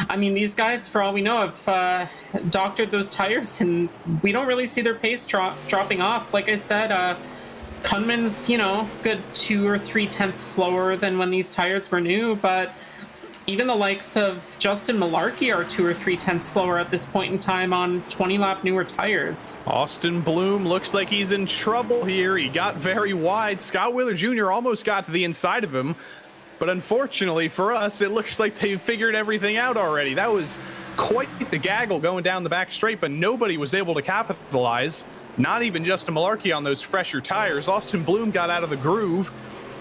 I mean, these guys, for all we know, have doctored those tires, and we don't really see their pace dropping off. Like I said, Kunman's, you know, good 2 or 3 tenths slower than when these tires were new, but even the likes of Justin Malarkey are 2 or 3 tenths slower at this point in time on 20-lap newer tires. Austin Bloom looks like he's in trouble here. He got very wide. Scott Wheeler Jr. almost got to the inside of him, but unfortunately for us, it looks like they've figured everything out already. That was quite the gaggle going down the back straight, but nobody was able to capitalize. Not even Justin Malarkey on those fresher tires. Austin Bloom got out of the groove,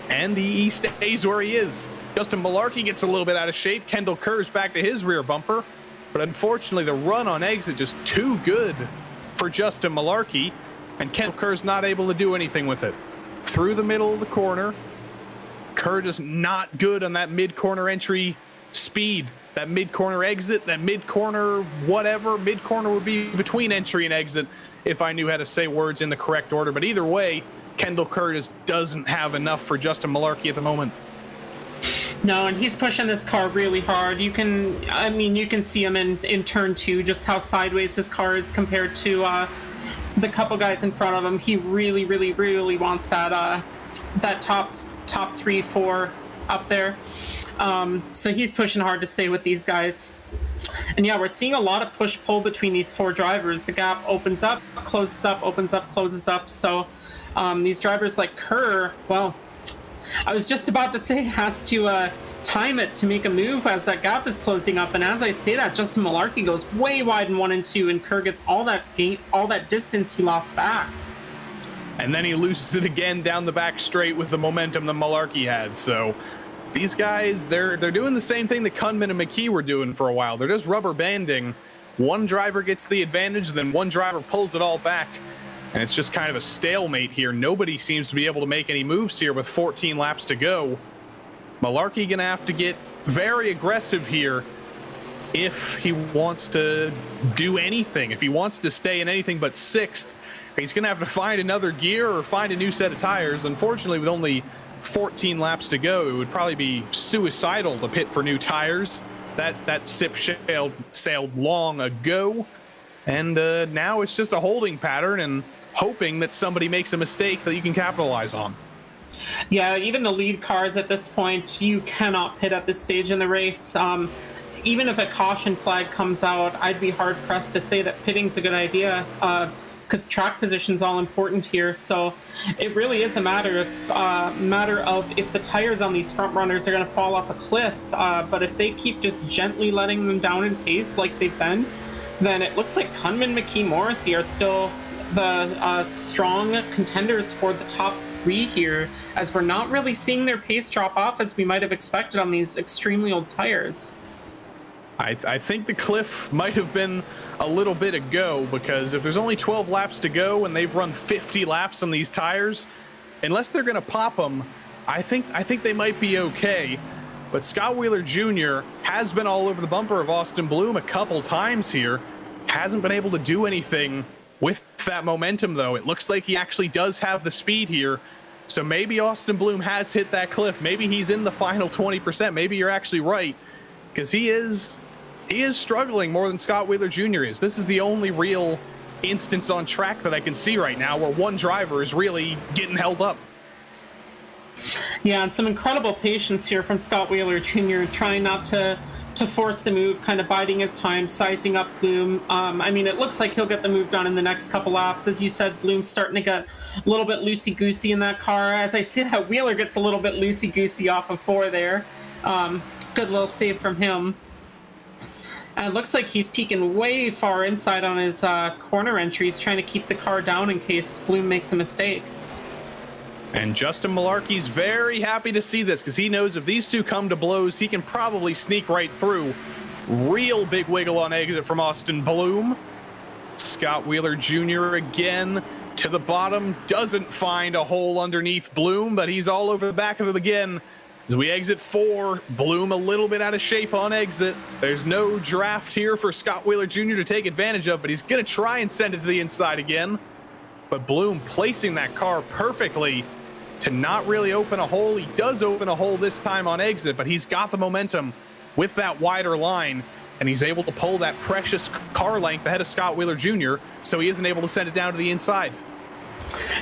and he stays where he is. Justin Malarkey gets a little bit out of shape. Kendall Kerr's back to his rear bumper, but unfortunately the run on exit just too good for Justin Malarkey, and Kendall Kerr's not able to do anything with it. Through the middle of the corner, Kerr just not good on that mid-corner entry speed. That mid-corner exit, that mid-corner whatever. Mid-corner would be between entry and exit if I knew how to say words in the correct order. But either way, Kendall Kerr just doesn't have enough for Justin Malarkey at the moment. No, and he's pushing this car really hard. You can see him in turn 2, just how sideways his car is compared to the couple guys in front of him. He really, really, really wants that top 3, 4 up there. So he's pushing hard to stay with these guys. And yeah, we're seeing a lot of push-pull between these 4 drivers. The gap opens up, closes up, opens up, closes up. So these drivers like Kerr, well, I was just about to say, has to time it to make a move as that gap is closing up. And as I say that, Justin Malarkey goes way wide in 1 and 2, and Kerr gets all that distance he lost back. And then he loses it again down the back straight with the momentum that Malarkey had. So these guys, they're doing the same thing that Kunman and McKee were doing for a while. They're just rubber banding. One driver gets the advantage, then one driver pulls it all back. And it's just kind of a stalemate here. Nobody seems to be able to make any moves here with 14 laps to go. Malarkey gonna have to get very aggressive here if he wants to do anything. If he wants to stay in anything but 6th, he's gonna have to find another gear or find a new set of tires. Unfortunately, with only 14 laps to go, it would probably be suicidal to pit for new tires. That ship sailed long ago, and now it's just a holding pattern and hoping that somebody makes a mistake that you can capitalize on. Yeah, even the lead cars at this point, you cannot pit at this stage in the race. Even if a caution flag comes out, I'd be hard pressed to say that pitting's a good idea, because track position's all important here. So it really is a matter of if the tires on these front runners are going to fall off a cliff. But if they keep just gently letting them down in pace like they've been, then it looks like Kunman, McKee, Morrissey are still the strong contenders for the top 3 here, as we're not really seeing their pace drop off as we might have expected on these extremely old tires. I think the cliff might have been a little bit ago, because if there's only 12 laps to go and they've run 50 laps on these tires, unless they're going to pop them, I think they might be okay. But Scott Wheeler Jr. has been all over the bumper of Austin Bloom a couple times here. Hasn't been able to do anything with that momentum, though. It looks like he actually does have the speed here. So maybe Austin Bloom has hit that cliff. Maybe he's in the final 20%. Maybe you're actually right, because he is struggling more than Scott Wheeler Jr. is. This is the only real instance on track that I can see right now where one driver is really getting held up. Yeah, and some incredible patience here from Scott Wheeler Jr., trying not to force the move, kind of biding his time, sizing up Bloom. I mean, it looks like he'll get the move done in the next couple laps. As you said, Bloom's starting to get a little bit loosey-goosey in that car. As I see that Wheeler gets a little bit loosey-goosey off of 4 there. Good little save from him. And it looks like he's peeking way far inside on his corner entries, trying to keep the car down in case Bloom makes a mistake. And Justin Malarkey's very happy to see this, because he knows if these two come to blows, he can probably sneak right through. Real big wiggle on exit from Austin Bloom. Scott Wheeler Jr. again to the bottom, doesn't find a hole underneath Bloom, but he's all over the back of him again. As we exit 4, Bloom a little bit out of shape on exit. There's no draft here for Scott Wheeler Jr. to take advantage of, but he's going to try and send it to the inside again. But Bloom placing that car perfectly to not really open a hole. He does open a hole this time on exit, but he's got the momentum with that wider line, and he's able to pull that precious car length ahead of Scott Wheeler Jr., so he isn't able to send it down to the inside.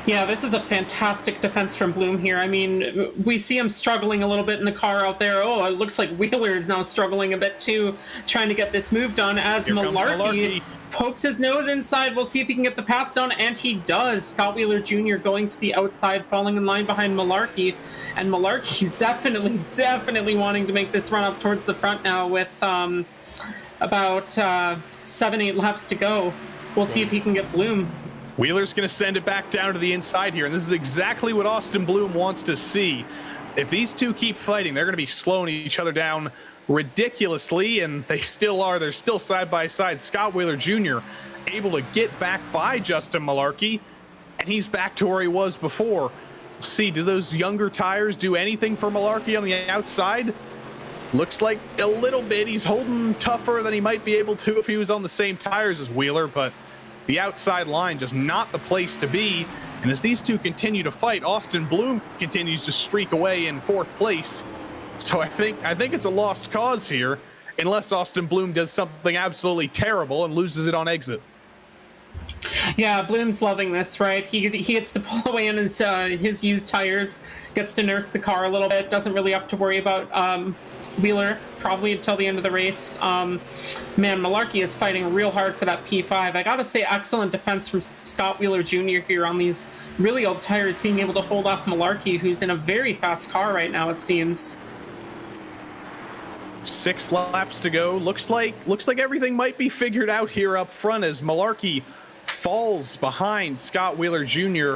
Yeah, this is a fantastic defense from Bloom here. I mean, we see him struggling a little bit in the car out there. Oh, it looks like Wheeler is now struggling a bit too, trying to get this move done as Malarkey pokes his nose inside. We'll see if he can get the pass done, and he does. Scott Wheeler Jr. going to the outside, falling in line behind Malarkey, and Malarkey's definitely wanting to make this run up towards the front now with about 7-8 laps to go. We'll see if he can get Bloom. Wheeler's going to send it back down to the inside here, and this is exactly what Austin Bloom wants to see. If these two keep fighting, they're going to be slowing each other down ridiculously, and they still are. They're still side by side. Scott Wheeler Jr. able to get back by Justin Malarkey, and he's back to where he was before. See, do those younger tires do anything for Malarkey on the outside? Looks like a little bit. He's holding tougher than he might be able to if he was on the same tires as Wheeler, but the outside line just not the place to be. And as these two continue to fight, Austin Bloom continues to streak away in 4th place. So I think it's a lost cause here, unless Austin Bloom does something absolutely terrible and loses it on exit. Yeah, Bloom's loving this, right? He gets to pull away on his used tires, gets to nurse the car a little bit, doesn't really have to worry about Wheeler probably until the end of the race. Man, Malarkey is fighting real hard for that P5. I gotta say, excellent defense from Scott Wheeler Jr. here on these really old tires, being able to hold off Malarkey, who's in a very fast car right now, it seems. 6 laps to go. Looks like everything might be figured out here up front as Malarkey falls behind Scott Wheeler Jr.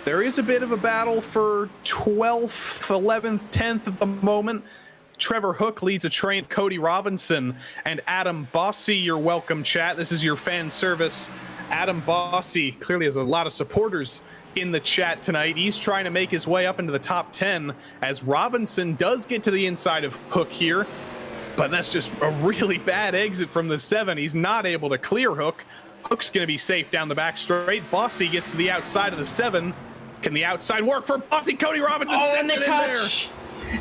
There is a bit of a battle for 12th, 11th, 10th at the moment. Trevor Hook leads a train of Cody Robinson and Adam Bossy. You're welcome, chat. This is your fan service. Adam Bossy clearly has a lot of supporters in the chat tonight. He's trying to make his way up into the top 10 as Robinson does get to the inside of Hook here, but that's just a really bad exit from the 7. He's not able to clear Hook. Hook's going to be safe down the back straight. Bossy gets to the outside of the 7. Can the outside work for Bossy? Cody Robinson sends it in there.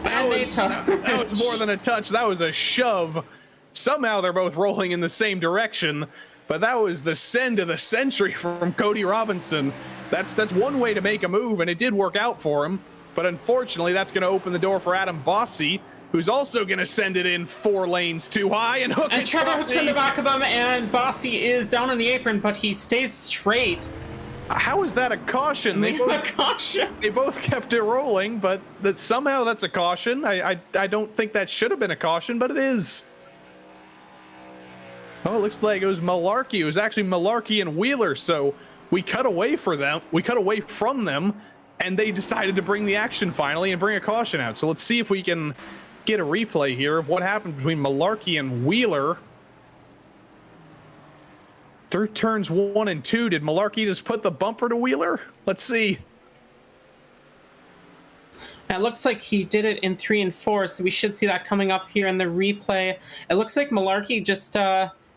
That was more than a touch. That was a shove. Somehow they're both rolling in the same direction, but that was the send of the century from Cody Robinson. That's one way to make a move, and it did work out for him. But unfortunately, that's going to open the door for Adam Bossy, who's also going to send it in 4 lanes too high. And Hook, and Trevor Hook's in the back of him, and Bossy is down on the apron, but he stays straight. How is that a caution? They both kept it rolling, but somehow that's a caution. I don't think that should have been a caution, but it is. Oh, it looks like it was Malarkey. It was actually Malarkey and Wheeler, so we cut away from them, and they decided to bring the action finally and bring a caution out. So let's see if we can get a replay here of what happened between Malarkey and Wheeler. Through turns 1 and 2, did Malarkey just put the bumper to Wheeler? Let's see. It looks like he did it in 3 and 4, so we should see that coming up here in the replay. It looks like Malarkey just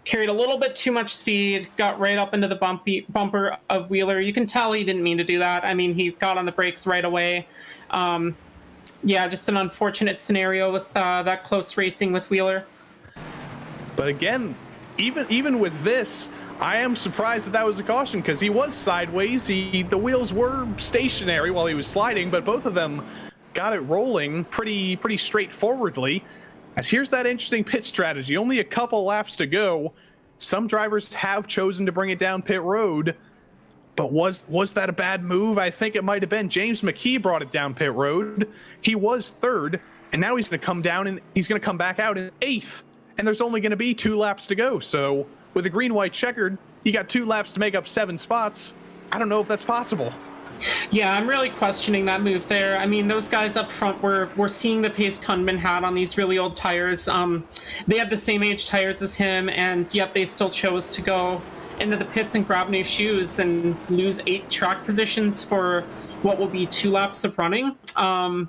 carried a little bit too much speed, got right up into the bumper of Wheeler. You can tell he didn't mean to do that. I mean, he got on the brakes right away. Yeah, just an unfortunate scenario with that close racing with Wheeler. But again, even with this, I am surprised that was a caution because he was sideways. The wheels were stationary while he was sliding, but both of them got it rolling pretty straightforwardly. As here's that interesting pit strategy. Only a couple laps to go. Some drivers have chosen to bring it down pit road, but was that a bad move? I think it might have been. James McKee brought it down pit road. He was 3rd, and now he's going to come down and he's going to come back out in 8th. And there's only going to be 2 laps to go. So with a green-white checkered, you got 2 laps to make up 7 spots. I don't know if that's possible. Yeah, I'm really questioning that move there. I mean, those guys up front were seeing the pace Kunman had on these really old tires. They had the same age tires as him, and yet they still chose to go into the pits and grab new shoes and lose 8 track positions for what will be 2 laps of running. I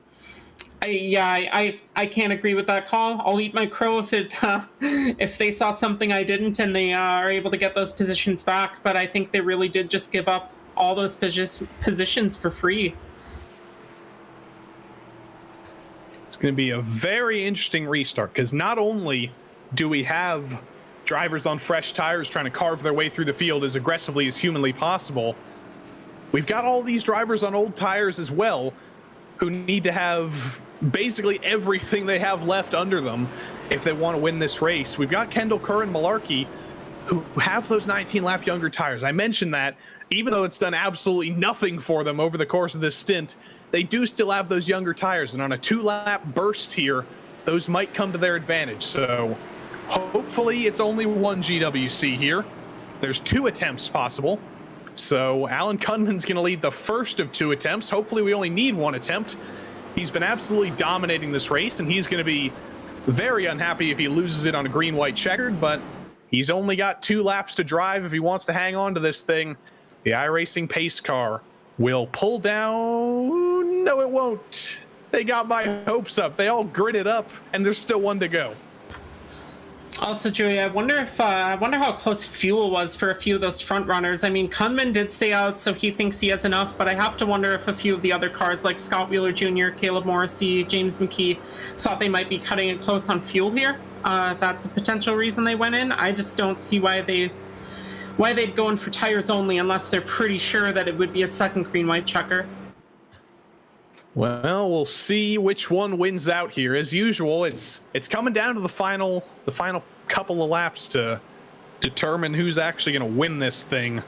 can't agree with that call. I'll eat my crow if they saw something I didn't and they are able to get those positions back. But I think they really did just give up all those positions for free. It's going to be a very interesting restart because not only do we have drivers on fresh tires trying to carve their way through the field as aggressively as humanly possible, we've got all these drivers on old tires as well who need to have basically everything they have left under them if they want to win this race. We've got Kendall Kerr and Malarkey who have those 19-lap younger tires. I mentioned that even though it's done absolutely nothing for them over the course of this stint, they do still have those younger tires, and on a 2-lap burst here, those might come to their advantage. So hopefully it's only 1 GWC here. There's 2 attempts possible. So Alan Kunman's going to lead the first of 2 attempts. Hopefully we only need 1 attempt. He's been absolutely dominating this race, and he's going to be very unhappy if he loses it on a green-white checkered, but he's only got 2 laps to drive if he wants to hang on to this thing. The iRacing pace car will pull down. No, it won't. They got my hopes up. They all gritted up, and there's still 1 to go. Also, Joey, I wonder how close fuel was for a few of those front runners. I mean, Kunman did stay out, so he thinks he has enough, but I have to wonder if a few of the other cars, like Scott Wheeler Jr., Caleb Morrissey, James McKee, thought they might be cutting it close on fuel here. That's a potential reason they went in. I just don't see why they'd go in for tires only unless they're pretty sure that it would be a second green-white checker. Well, we'll see which one wins out here. As usual, it's coming down to the final couple of laps to determine who's actually going to win this thing.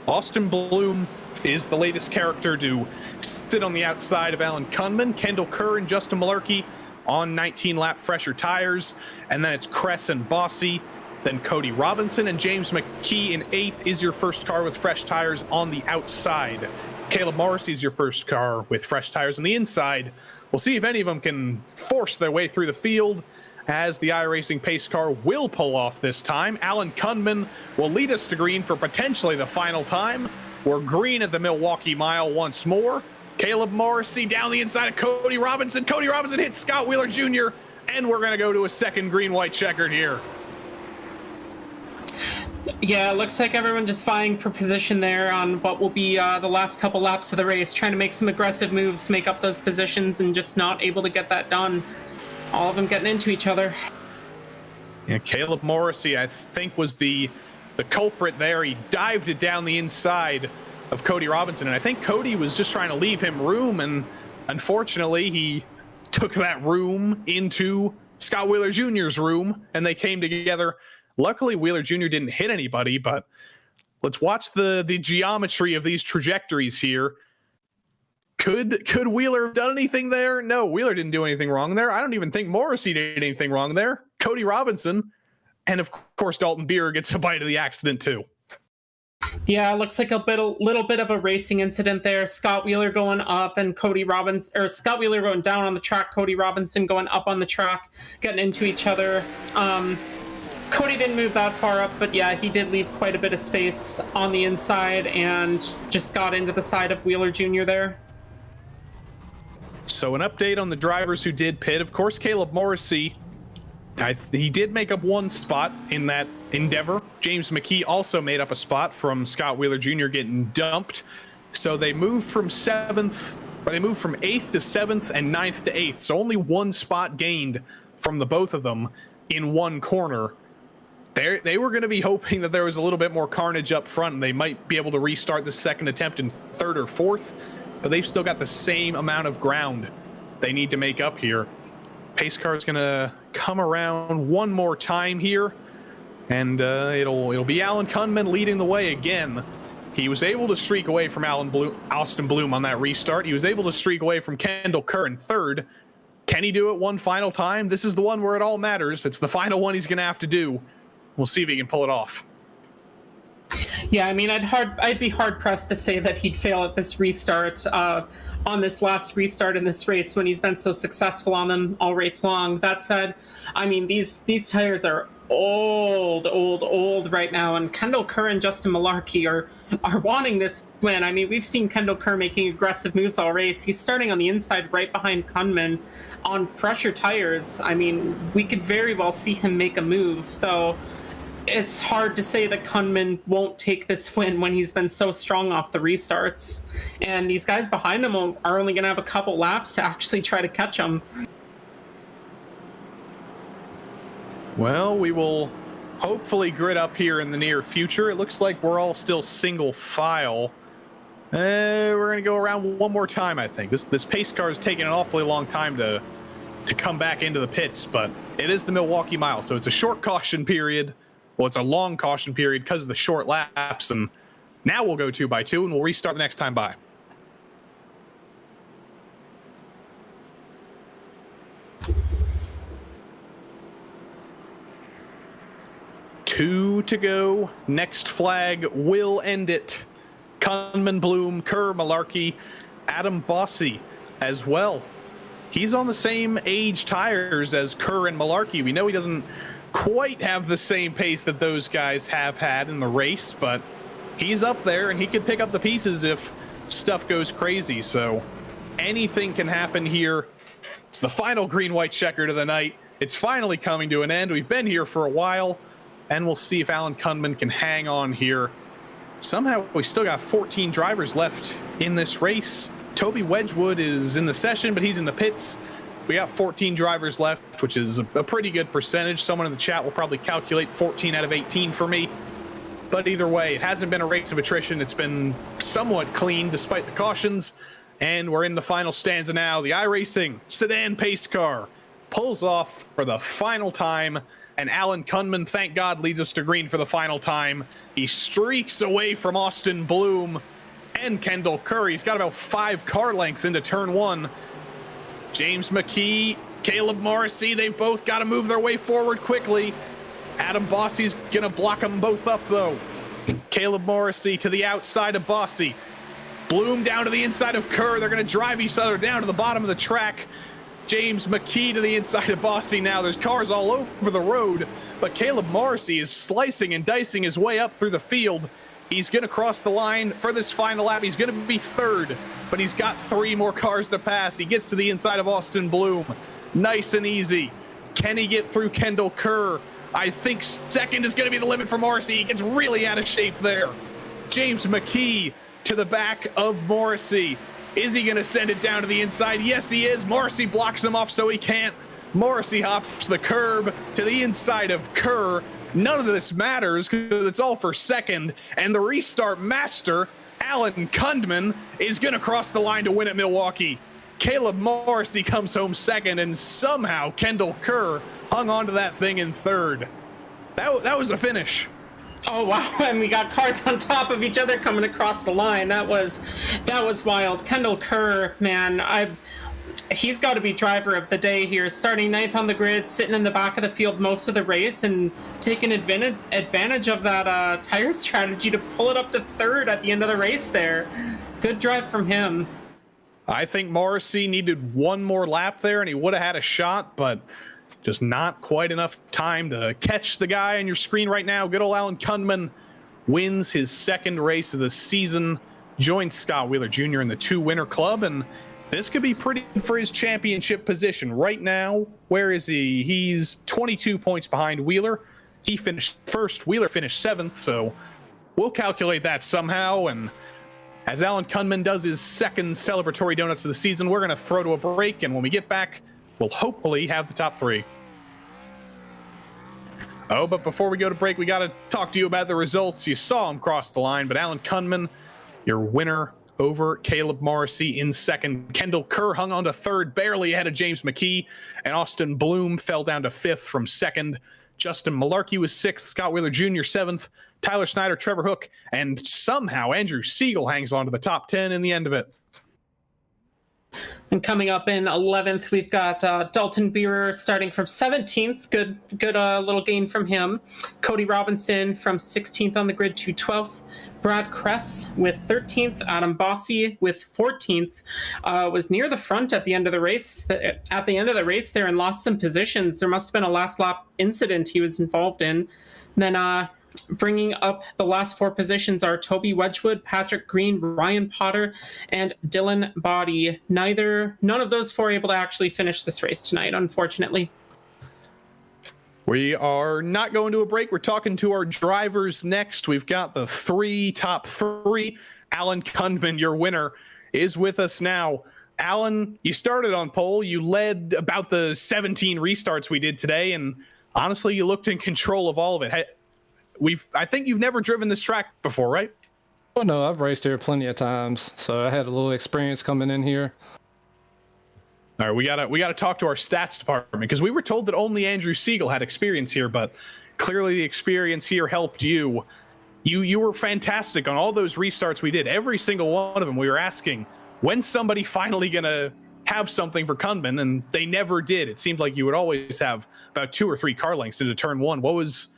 Austin Bloom is the latest character to sit on the outside of Alan Kunman. Kendall Kerr and Justin Malarkey on 19-lap fresher tires. And then it's Kress and Bossy. Then Cody Robinson and James McKee in 8th is your first car with fresh tires on the outside. Caleb Morrissey is your first car with fresh tires on the inside. We'll see if any of them can force their way through the field as the iRacing pace car will pull off this time. Alan Kunman will lead us to green for potentially the final time. We're green at the Milwaukee Mile once more. Caleb Morrissey down the inside of Cody Robinson. Cody Robinson hits Scott Wheeler Jr., and we're going to go to a second green-white checkered here. Yeah, it looks like everyone just vying for position there on what will be the last couple laps of the race, trying to make some aggressive moves to make up those positions and just not able to get that done. All of them getting into each other. Yeah, Caleb Morrissey, I think, was the culprit there. He dived it down the inside of Cody Robinson, and I think Cody was just trying to leave him room, and unfortunately, he took that room into Scott Wheeler Jr.'s room, and they came together. Luckily, Wheeler Jr. didn't hit anybody, but let's watch the geometry of these trajectories here. Could Wheeler have done anything there? No, Wheeler didn't do anything wrong there. I don't even think Morrissey did anything wrong there. Cody Robinson, and of course, Dalton Beer gets a bite of the accident too. Yeah, it looks like a little bit of a racing incident there. Scott Wheeler going up and Scott Wheeler going down on the track, Cody Robinson going up on the track, getting into each other. Cody didn't move that far up, but yeah, he did leave quite a bit of space on the inside and just got into the side of Wheeler Jr. there. So an update on the drivers who did pit. Of course, Caleb Morrissey, he did make up one spot in that endeavor. James McKee also made up a spot from Scott Wheeler Jr. getting dumped. So they moved from 7th, or they moved from 8th to 7th and 9th to 8th. So only one spot gained from the both of them in one corner. They were going to be hoping that there was a little bit more carnage up front and they might be able to restart the second attempt in 3rd or 4th, but they've still got the same amount of ground they need to make up here. Pace car is going to come around one more time here, and it'll be Alan Kunman leading the way again. He was able to streak away from Austin Bloom on that restart. He was able to streak away from Kendall Kerr in 3rd. Can he do it one final time? This is the one where it all matters. It's the final one he's going to have to do. We'll see if he can pull it off. Yeah, I mean, I'd be hard pressed to say that he'd fail at this restart on this last restart in this race when he's been so successful on them all race long. That said, I mean, these tires are old right now, and Kendall Kerr and Justin Malarkey are wanting this win. I mean, we've seen Kendall Kerr making aggressive moves all race. He's starting on the inside right behind Kunman on fresher tires. I mean, we could very well see him make a move, though. It's hard to say that Kunman won't take this win when he's been so strong off the restarts. And these guys behind him are only going to have a couple laps to actually try to catch him. Well, we will hopefully grid up here in the near future. It looks like we're all still single file. We're going to go around one more time, I think. This pace car is taking an awfully long time to come back into the pits, but it is the Milwaukee Mile, so it's a short caution period. Well, it's a long caution period because of the short laps, and now we'll go 2x2, and we'll restart the next time by. Two to go. Next flag will end it. Kunman, Bloom, Kerr, Malarkey, Adam Bossy as well. He's on the same age tires as Kerr and Malarkey. We know he doesn't quite have the same pace that those guys have had in the race, but he's up there and he could pick up the pieces if stuff goes crazy. So anything can happen here. It's the final green-white checkered of the night. It's finally coming to an end. We've been here for a while, and we'll see if Alan Kunman can hang on here. Somehow we still got 14 drivers left in this race. Toby Wedgwood is in the session, but he's in the pits. We got 14 drivers left, which is a pretty good percentage. Someone in the chat will probably calculate 14 out of 18 for me. But either way, it hasn't been a race of attrition. It's been somewhat clean despite the cautions. And we're in the final stanza now. The iRacing sedan pace car pulls off for the final time. And Alan Kunman, thank God, leads us to green for the final time. He streaks away from Austin Bloom and Kendall Kerr. He's got about 5 car lengths into turn 1. James McKee, Caleb Morrissey, they've both got to move their way forward quickly. Adam Bossy's going to block them both up, though. Caleb Morrissey to the outside of Bossy. Bloom down to the inside of Kerr. They're going to drive each other down to the bottom of the track. James McKee to the inside of Bossy now. There's cars all over the road, but Caleb Morrissey is slicing and dicing his way up through the field. He's going to cross the line for this final lap. He's going to be 3rd, but he's got 3 more cars to pass. He gets to the inside of Austin Bloom. Nice and easy. Can he get through Kendall Kerr? I think 2nd is going to be the limit for Morrissey. He gets really out of shape there. James McKee to the back of Morrissey. Is he going to send it down to the inside? Yes, he is. Morrissey blocks him off so he can't. Morrissey hops the curb to the inside of Kerr. None of this matters because it's all for 2nd. And the restart master, Alan Kunman, is going to cross the line to win at Milwaukee. Caleb Morrissey comes home 2nd, and somehow Kendall Kerr hung onto that thing in 3rd. That was a finish. Oh wow, and we got cars on top of each other coming across the line. That was wild. Kendall Kerr, man, he's got to be driver of the day here, starting 9th on the grid, sitting in the back of the field most of the race and taking advantage of that tire strategy to pull it up to 3rd at the end of the race there. Good drive from him. I think Morrissey needed one more lap there and he would have had a shot, but just not quite enough time to catch the guy on your screen right now. Good old Alan Kunman wins his 2nd race of the season, joins Scott Wheeler Jr. in the 2 winner club, and This could be pretty good for his championship position. Right now, where is he? He's 22 points behind Wheeler. He finished first. Wheeler finished 7th, so we'll calculate that somehow. And as Alan Kunman does his second celebratory donuts of the season, we're going to throw to a break, and when we get back, we'll hopefully have the top 3. Oh, but before we go to break, we got to talk to you about the results. You saw him cross the line, but Alan Kunman, your winner over Caleb Morrissey in 2nd. Kendall Kerr hung on to 3rd, barely ahead of James McKee, and Austin Bloom fell down to 5th from 2nd. Justin Malarkey was 6th, Scott Wheeler Jr. 7th, Tyler Snyder, Trevor Hook, and somehow Andrew Siegel hangs on to the top 10 in the end of it. And coming up in 11th, we've got Dalton Beerer starting from 17th. Good little gain from him. Cody Robinson from 16th on the grid to 12th. Brad Kress with 13th. Adam Bossy with 14th. Was near the front at the end of the race. At the end of the race there, and lost some positions. There must have been a last lap incident he was involved in. Then bringing up the last 4 positions are Toby Wedgwood, Patrick Green, Ryan Potter, and Dylan Body. None of those 4 able to actually finish this race tonight, unfortunately. We are not going to a break. We're talking to our drivers next. We've got the top 3. Alan Kunman, your winner, is with us now. Alan, you started on pole. You led about the 17 restarts we did today, and honestly, you looked in control of all of it. I think you've never driven this track before, right? Oh no, I've raced here plenty of times, so I had a little experience coming in here. All right, we gotta talk to our stats department, because we were told that only Andrew Siegel had experience here, but clearly the experience here helped you. You were fantastic on all those restarts we did. Every single one of them, we were asking, when's somebody finally gonna have something for Kunman, and they never did. It seemed like you would always have about 2 or 3 car lengths into turn 1. What was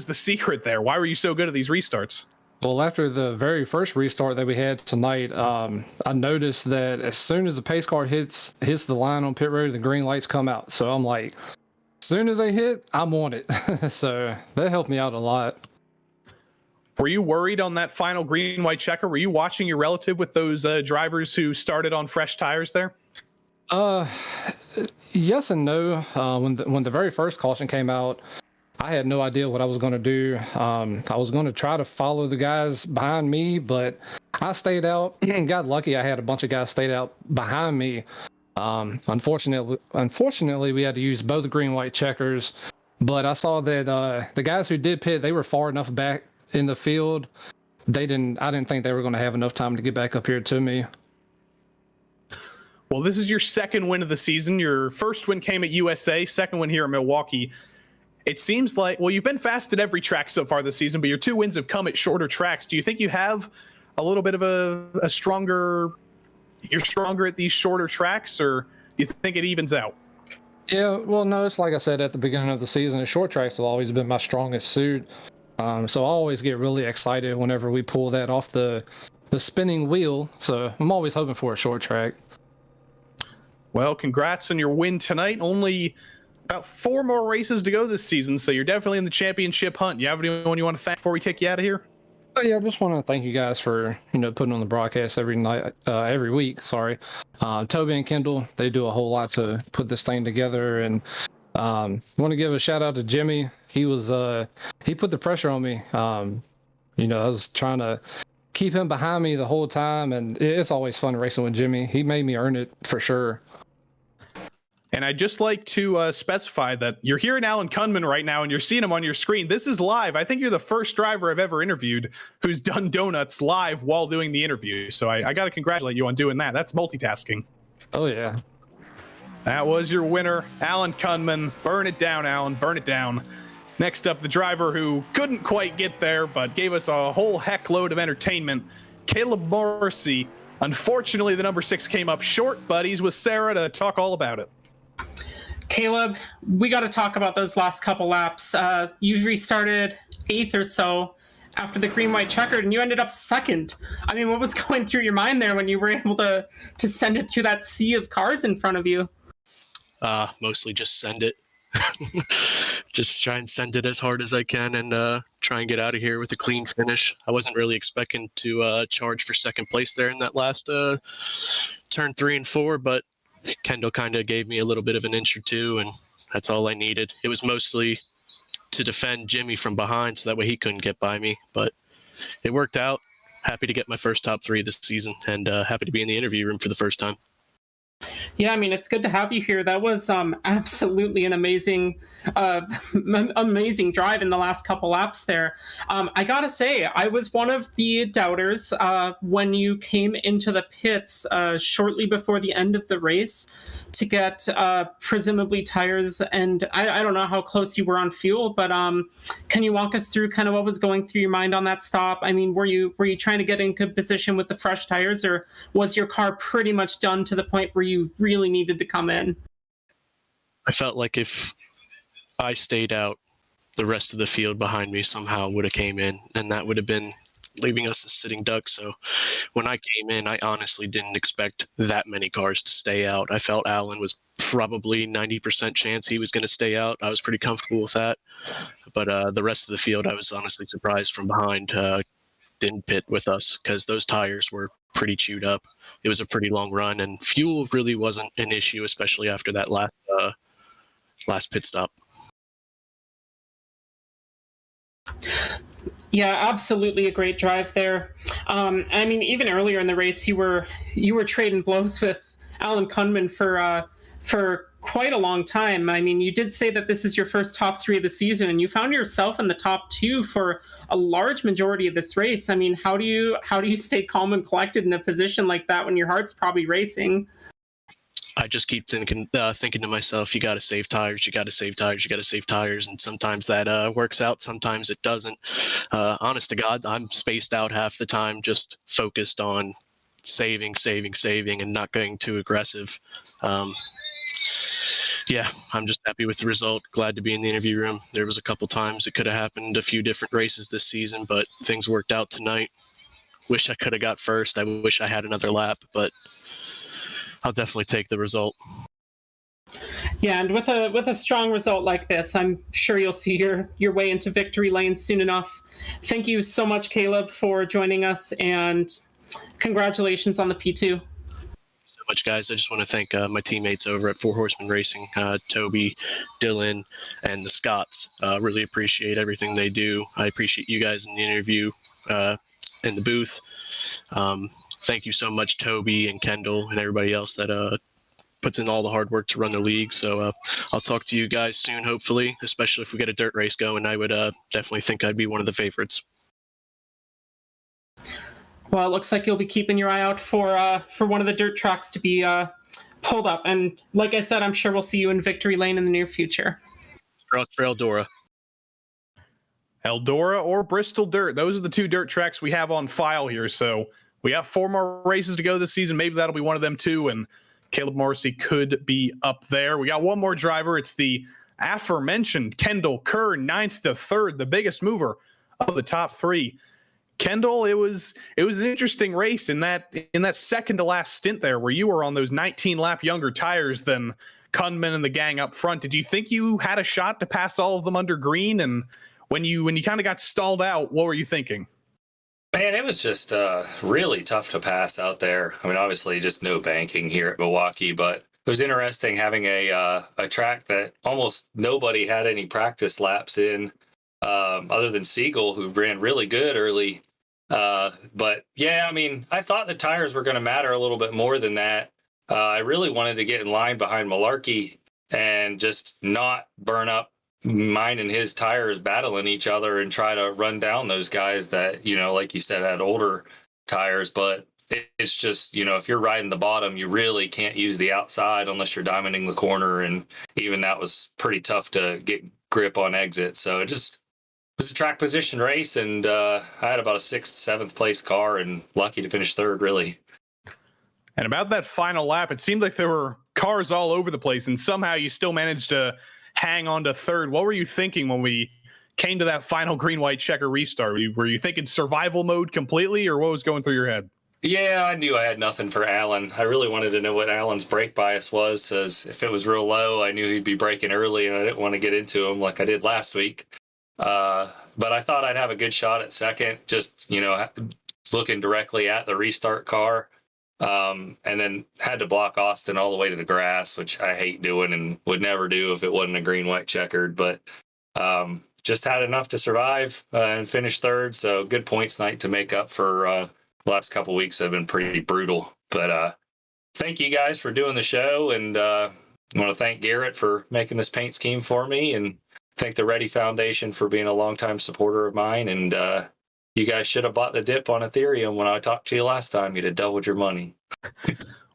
the secret there? Why were you so good at these restarts? Well, after the very first restart that we had tonight, I noticed that as soon as the pace car hits the line on pit road, the green lights come out. So I'm like, as soon as they hit, I'm on it. So that helped me out a lot. Were you worried on that final green-white checker? Were you watching your relative with those drivers who started on fresh tires there? Yes and no. When the very first caution came out, I had no idea what I was going to do. I was going to try to follow the guys behind me, but I stayed out and got lucky. I had a bunch of guys stayed out behind me. Unfortunately, we had to use both green-white checkers, but I saw that the guys who did pit, they were far enough back in the field. I didn't think they were going to have enough time to get back up here to me. Well, this is your 2nd win of the season. Your first win came at USA, 2nd win here at Milwaukee. It seems like, well, you've been fast at every track so far this season, but your 2 wins have come at shorter tracks. Do you think you have a little bit of a stronger, you're stronger at these shorter tracks, or do you think it evens out? Yeah, well, no, it's like I said at the beginning of the season, the short tracks have always been my strongest suit. So I always get really excited whenever we pull that off the spinning wheel. So I'm always hoping for a short track. Well, congrats on your win tonight. Only about 4 more races to go this season, so you're definitely in the championship hunt. You have anyone you want to thank before we kick you out of here? Oh yeah, I just want to thank you guys for putting on the broadcast every week. Sorry, Toby and Kendall, they do a whole lot to put this thing together, and want to give a shout out to Jimmy. He put the pressure on me. I was trying to keep him behind me the whole time, and it's always fun racing with Jimmy. He made me earn it for sure. And I'd just like to specify that you're hearing Alan Kunman right now, and you're seeing him on your screen. This is live. I think you're the first driver I've ever interviewed who's done donuts live while doing the interview. So I got to congratulate you on doing that. That's multitasking. Oh, yeah. That was your winner, Alan Kunman. Burn it down, Alan. Burn it down. Next up, the driver who couldn't quite get there, but gave us a whole heck load of entertainment, Caleb Morrissey. Unfortunately, the number 6 came up short, but he's with Sarah to talk all about it. Caleb, we got to talk about those last couple laps. You restarted 8th or so after the green-white checkered, and you ended up 2nd. I mean, what was going through your mind there when you were able to send it through that sea of cars in front of you? Mostly just send it. just try and send it as hard as I can and try and get out of here with a clean finish. I wasn't really expecting to charge for second place there in that last turn 3 and 4, but Kendall kind of gave me a little bit of an inch or two, and that's all I needed. It was mostly to defend Jimmy from behind so that way he couldn't get by me, but it worked out. Happy to get my first top 3 this season, and happy to be in the interview room for the first time. Yeah, I mean, it's good to have you here. That was absolutely an amazing drive in the last couple laps there. I gotta say, I was one of the doubters when you came into the pits shortly before the end of the race to get presumably tires, and I don't know how close you were on fuel, but can you walk us through kind of what was going through your mind on that stop? I mean, were you trying to get in good position with the fresh tires, or was your car pretty much done to the point where you really needed to come in? I felt like if I stayed out, the rest of the field behind me somehow would have came in, and that would have been leaving us a sitting duck. So when I came in, I honestly didn't expect that many cars to stay out. I felt Alan was probably 90% chance he was going to stay out. I was pretty comfortable with that. But the rest of the field, I was honestly surprised from behind didn't pit with us, because those tires were pretty chewed up. It was a pretty long run, and fuel really wasn't an issue, especially after that last pit stop. Yeah, absolutely a great drive there. I mean, even earlier in the race, you were trading blows with Alan Kunman for quite a long time. I mean, you did say that this is your first top 3 of the season, and you found yourself in the top 2 for a large majority of this race. I mean, how do you stay calm and collected in a position like that when your heart's probably racing? I just keep thinking to myself, you got to save tires, you got to save tires, you got to save tires. And sometimes that works out, sometimes it doesn't. Honest to God, I'm spaced out half the time, just focused on saving, and not going too aggressive. Yeah, I'm just happy with the result. Glad to be in the interview room. There was a couple times it could have happened a few different races this season, but things worked out tonight. Wish I could have got first. I wish I had another lap, but I'll definitely take the result. Yeah, and with a strong result like this, I'm sure you'll see your way into victory lane soon enough. Thank you so much, Caleb, for joining us, and congratulations on the P2. So much, guys. I just want to thank my teammates over at Four Horsemen Racing, Toby, Dylan, and the Scotts. Really appreciate everything they do. I appreciate you guys in the interview, in the booth. Thank you so much, Toby and Kendall and everybody else that puts in all the hard work to run the league. So I'll talk to you guys soon, hopefully, especially if we get a dirt race going. I would definitely think I'd be one of the favorites. Well, it looks like you'll be keeping your eye out for one of the dirt tracks to be pulled up. And like I said, I'm sure we'll see you in victory lane in the near future. For Eldora. Eldora or Bristol Dirt. Those are the 2 dirt tracks we have on file here. So we have 4 more races to go this season. Maybe that'll be one of them too. And Caleb Morrissey could be up there. We got one more driver. It's the aforementioned Kendall Kerr, 9th to 3rd, the biggest mover of the top 3. Kendall, it was an interesting race in that second to last stint there, where you were on those 19 lap younger tires than Kunman and the gang up front. Did you think you had a shot to pass all of them under green? And when you kind of got stalled out, what were you thinking? Man, it was just really tough to pass out there. I mean, obviously just no banking here at Milwaukee, but it was interesting having a track that almost nobody had any practice laps in, other than Siegel, who ran really good early. But yeah, I mean, I thought the tires were going to matter a little bit more than that. I really wanted to get in line behind Malarkey and just not burn up mine and his tires battling each other and try to run down those guys that, like you said, had older tires. But it's just, if you're riding the bottom, you really can't use the outside unless you're diamonding the corner. And even that was pretty tough to get grip on exit. So it just was a track position race. And I had about a 6th, 7th place car and lucky to finish 3rd, really. And about that final lap, it seemed like there were cars all over the place, and somehow you still managed to hang on to 3rd. What were you thinking when we came to that final green-white checker restart? Were you thinking survival mode completely, or what was going through your head? Yeah, I knew I had nothing for Alan. I really wanted to know what Alan's brake bias was, as if it was real low, I knew he'd be braking early, and I didn't want to get into him like I did last week. But I thought I'd have a good shot at second, just, looking directly at the restart car. And then had to block Austin all the way to the grass, which I hate doing and would never do if it wasn't a green-white checkered. But just had enough to survive and finish third. So good points night to make up for the last couple of weeks have been pretty brutal. But thank you guys for doing the show. And I want to thank Garrett for making this paint scheme for me, and thank the Ready Foundation for being a longtime supporter of mine. And you guys should have bought the dip on Ethereum when I talked to you last time. You'd have doubled your money.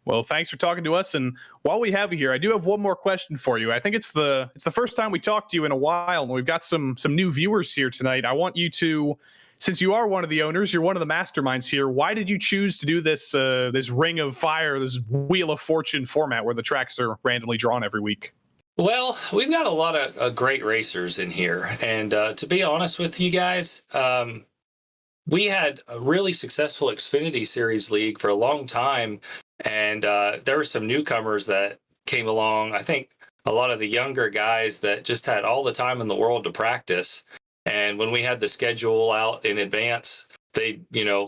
Well, thanks for talking to us. And while we have you here, I do have one more question for you. I think it's the first time we talked to you in a while, and we've got some new viewers here tonight. I want you to, since you are one of the owners, you're one of the masterminds here. Why did you choose to do this this Ring of Fire, this Wheel of Fortune format where the tracks are randomly drawn every week? Well, we've got a lot of great racers in here, and to be honest with you guys, we had a really successful Xfinity Series league for a long time, and there were some newcomers that came along. I think a lot of the younger guys that just had all the time in the world to practice. And when we had the schedule out in advance, they,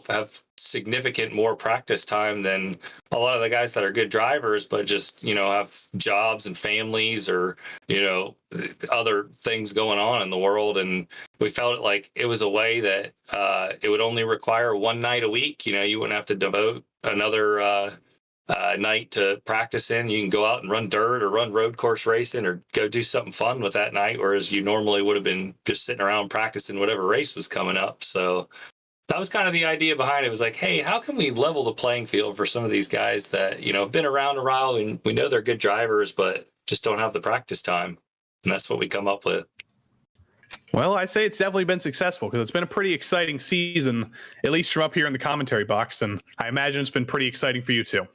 have significant more practice time than a lot of the guys that are good drivers, but just, have jobs and families or, other things going on in the world. And we felt like it was a way that it would only require one night a week. You wouldn't have to devote another night to practice in. You can go out and run dirt or run road course racing or go do something fun with that night, whereas you normally would have been just sitting around practicing whatever race was coming up. So that was kind of the idea behind it. It was like, hey, how can we level the playing field for some of these guys that, have been around a while and we know they're good drivers, but just don't have the practice time. And that's what we come up with. Well, I'd say it's definitely been successful because it's been a pretty exciting season, at least from up here in the commentary box. And I imagine it's been pretty exciting for you too.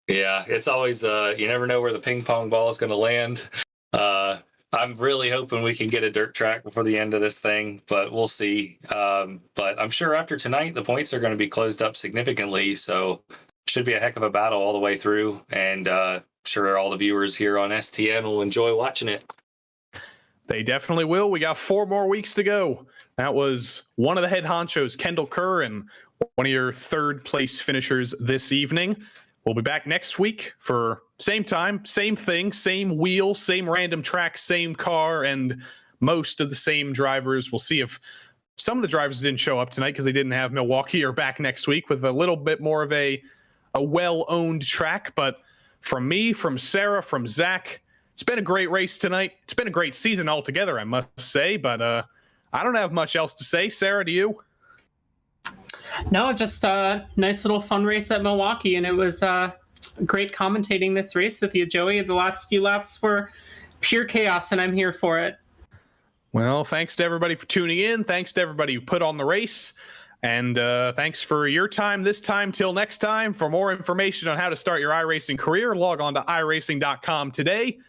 Yeah, it's always, you never know where the ping pong ball is going to land. I'm really hoping we can get a dirt track before the end of this thing, but we'll see. But I'm sure after tonight, the points are going to be closed up significantly. So should be a heck of a battle all the way through. And sure all the viewers here on STN will enjoy watching it. They definitely will. We got 4 more weeks to go. That was one of the head honchos, Kendall Kerr, and one of your third place finishers this evening. We'll be back next week for same time, same thing, same wheel, same random track, same car, and most of the same drivers. We'll see if some of the drivers didn't show up tonight because they didn't have Milwaukee are back next week with a little bit more of a well-owned track. But from me, from Sarah, from Zach, it's been a great race tonight. It's been a great season altogether, I must say. But I don't have much else to say. Sarah, do you? No, just a nice little fun race at Milwaukee, and it was great commentating this race with you, Joey. The last few laps were pure chaos, and I'm here for it. Well, thanks to everybody for tuning in. Thanks to everybody who put on the race. And thanks for your time this time. Till next time, for more information on how to start your iRacing career, log on to iRacing.com today.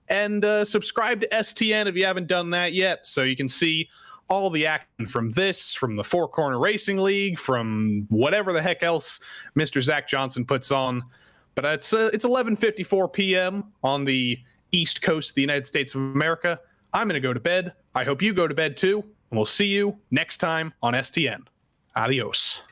And subscribe to STN if you haven't done that yet, so you can see all the action from this, from the Four Corner Racing League, from whatever the heck else Mr. Zach Johnson puts on. But it's 11:54 p.m. on the East Coast of the United States of America. I'm going to go to bed. I hope you go to bed too, and we'll see you next time on STN. Adios.